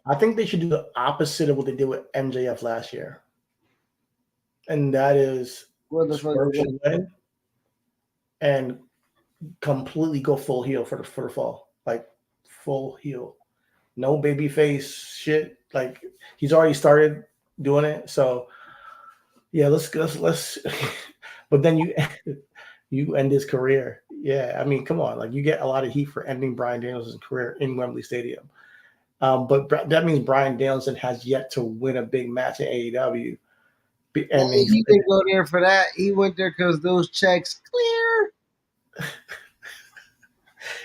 I think they should do the opposite of what they did with MJF last year, and that is What the fuck Swerve is should win and completely go full heel for the fall, like full heel, no baby face shit. Like he's already started doing it, so yeah, let's. But then you end his career. Yeah, I mean, come on, like you get a lot of heat for ending Bryan Danielson's career in Wembley Stadium. But that means Bryan Danielson has yet to win a big match in AEW. Well, he didn't go there for that. He went there because those checks clear.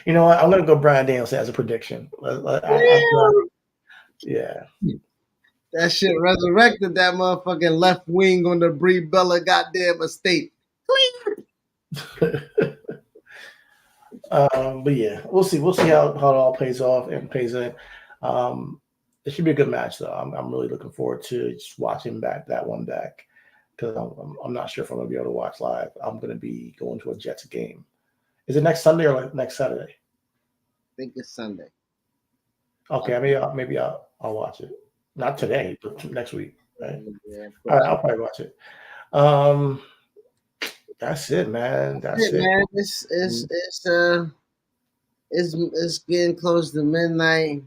You know what? I'm going to go Bryan Danielson as a prediction. Yeah. That shit resurrected that motherfucking left wing on the Brie Bella goddamn estate. But yeah, we'll see. We'll see how it all plays off and pays in. It should be a good match, though. I'm really looking forward to just watching that one back because I'm not sure if I'm going to be able to watch live. I'm going to be going to a Jets game. Is it next Sunday or like next Saturday? I think it's Sunday. Okay, maybe I'll watch it. Not today, but next week. Right? Yeah, all right, I'll probably watch it. That's it, man. That's it. Man. It's getting close to midnight.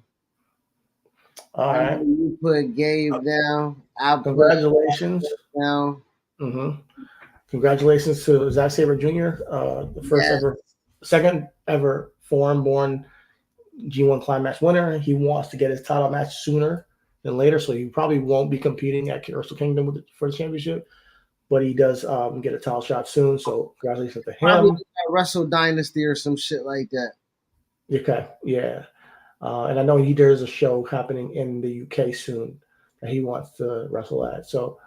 All right. You put Gabe down. Congratulations. Down. Mm-hmm. Congratulations to Zack Sabre Jr., the second ever foreign-born G1 Climax winner. He wants to get his title match sooner than later, so he probably won't be competing at Wrestle Kingdom for the championship, but he does get a title shot soon. So congratulations to him. Probably Wrestle Dynasty or some shit like that. Okay, yeah. And I know there's a show happening in the UK soon that he wants to wrestle at. So,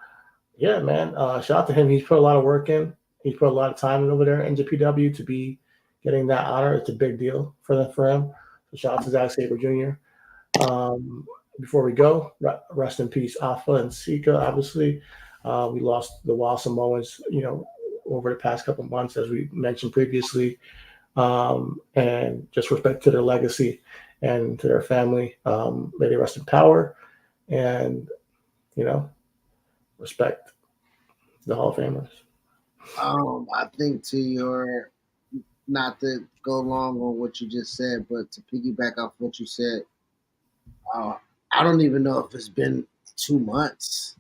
yeah, man, shout out to him. He's put a lot of work in. He's put a lot of time in over there in NJPW to be getting that honor. It's a big deal for him. So shout out to Zack Sabre Jr. Before we go, rest in peace, Alpha and Sika. Obviously, we lost the Wild Samoans, over the past couple of months, as we mentioned previously. And just respect to their legacy and to their family. May they rest in power, and respect the Hall of Famers. I think not to go long on what you just said, but to piggyback off what you said, I don't even know if it's been 2 months,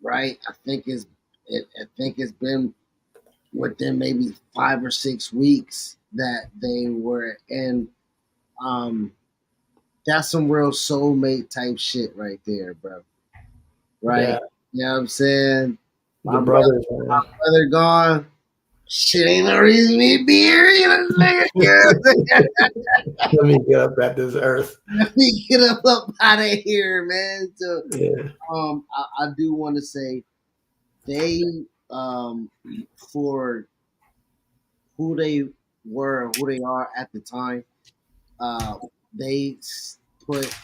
right? I think it's been within maybe 5 or 6 weeks that they were in. That's some real soulmate type shit right there, bro. Right? Yeah. You know what I'm saying? My brother gone. Shit ain't no reason me to be here. You know what Let me get up at this earth. Let me get up out of here, man. So, yeah. I do want to say they, for who they were, who they are at the time, they put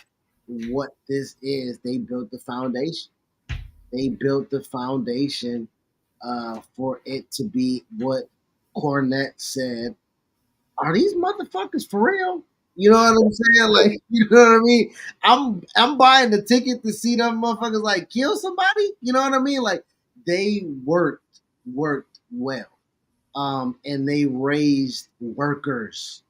what this is. They built the foundation. They built the foundation for it to be what Cornette said. Are these motherfuckers for real? You know what I'm saying? Like, you know what I mean? I'm buying the ticket to see them motherfuckers like kill somebody. You know what I mean? Like they worked well. And they raised workers,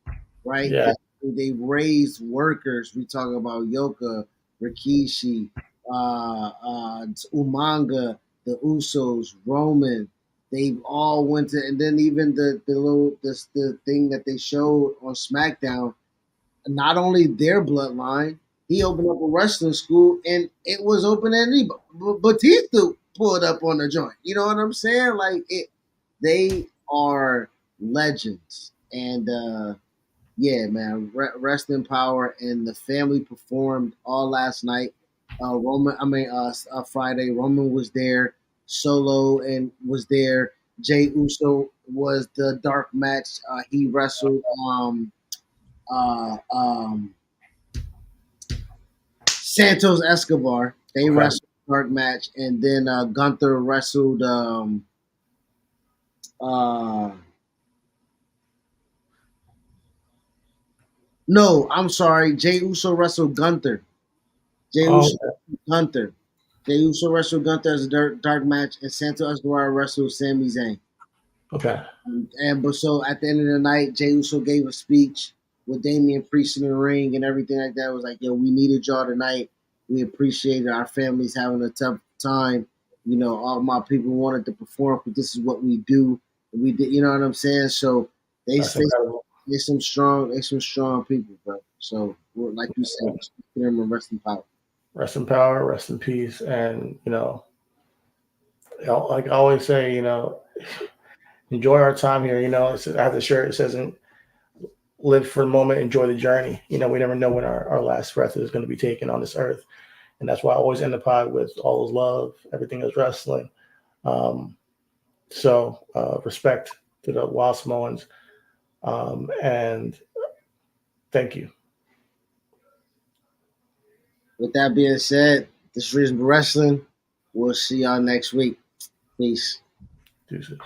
right? Yeah. They raised workers. We talk about Yoka, Rikishi, Umanga, the Usos, Roman. They all went to, and then even the thing that they showed on SmackDown. Not only their bloodline, he opened up a wrestling school, and it was open at anybody. Batista pulled up on the joint. You know what I'm saying? Like they are legends, and yeah, man, rest in power. And the family performed all last night. Friday. Roman was there, Solo and was there. Jey Uso was the dark match. He wrestled Santos Escobar. They wrestled dark match, and then Gunther wrestled. No, I'm sorry. Jey Uso wrestled Gunther. Jey Oh, Uso Gunther. Jey Uso wrestled Gunther as a dark match, and Santo Escobar wrestled Sami Zayn. okay. But so at the end of the night, Jey Uso gave a speech with Damian Priest in the ring and everything like that. It was like, yo, we needed y'all tonight. We appreciated our families having a tough time. You know, all my people wanted to perform, but this is what we do. And we did, you know what I'm saying? So That's incredible. they some strong people, bro. So like you said, respect them and rest in power. Rest in power, rest in peace. And, like I always say, enjoy our time here. I have the shirt. It says, live for the moment, enjoy the journey. We never know when our last breath is going to be taken on this earth. And that's why I always end the pod with all is love, everything is wrestling. So respect to the Wild Samoans. And thank you. With that being said, this is Reasonable Wrestling. We'll see y'all next week. Peace. Deuces.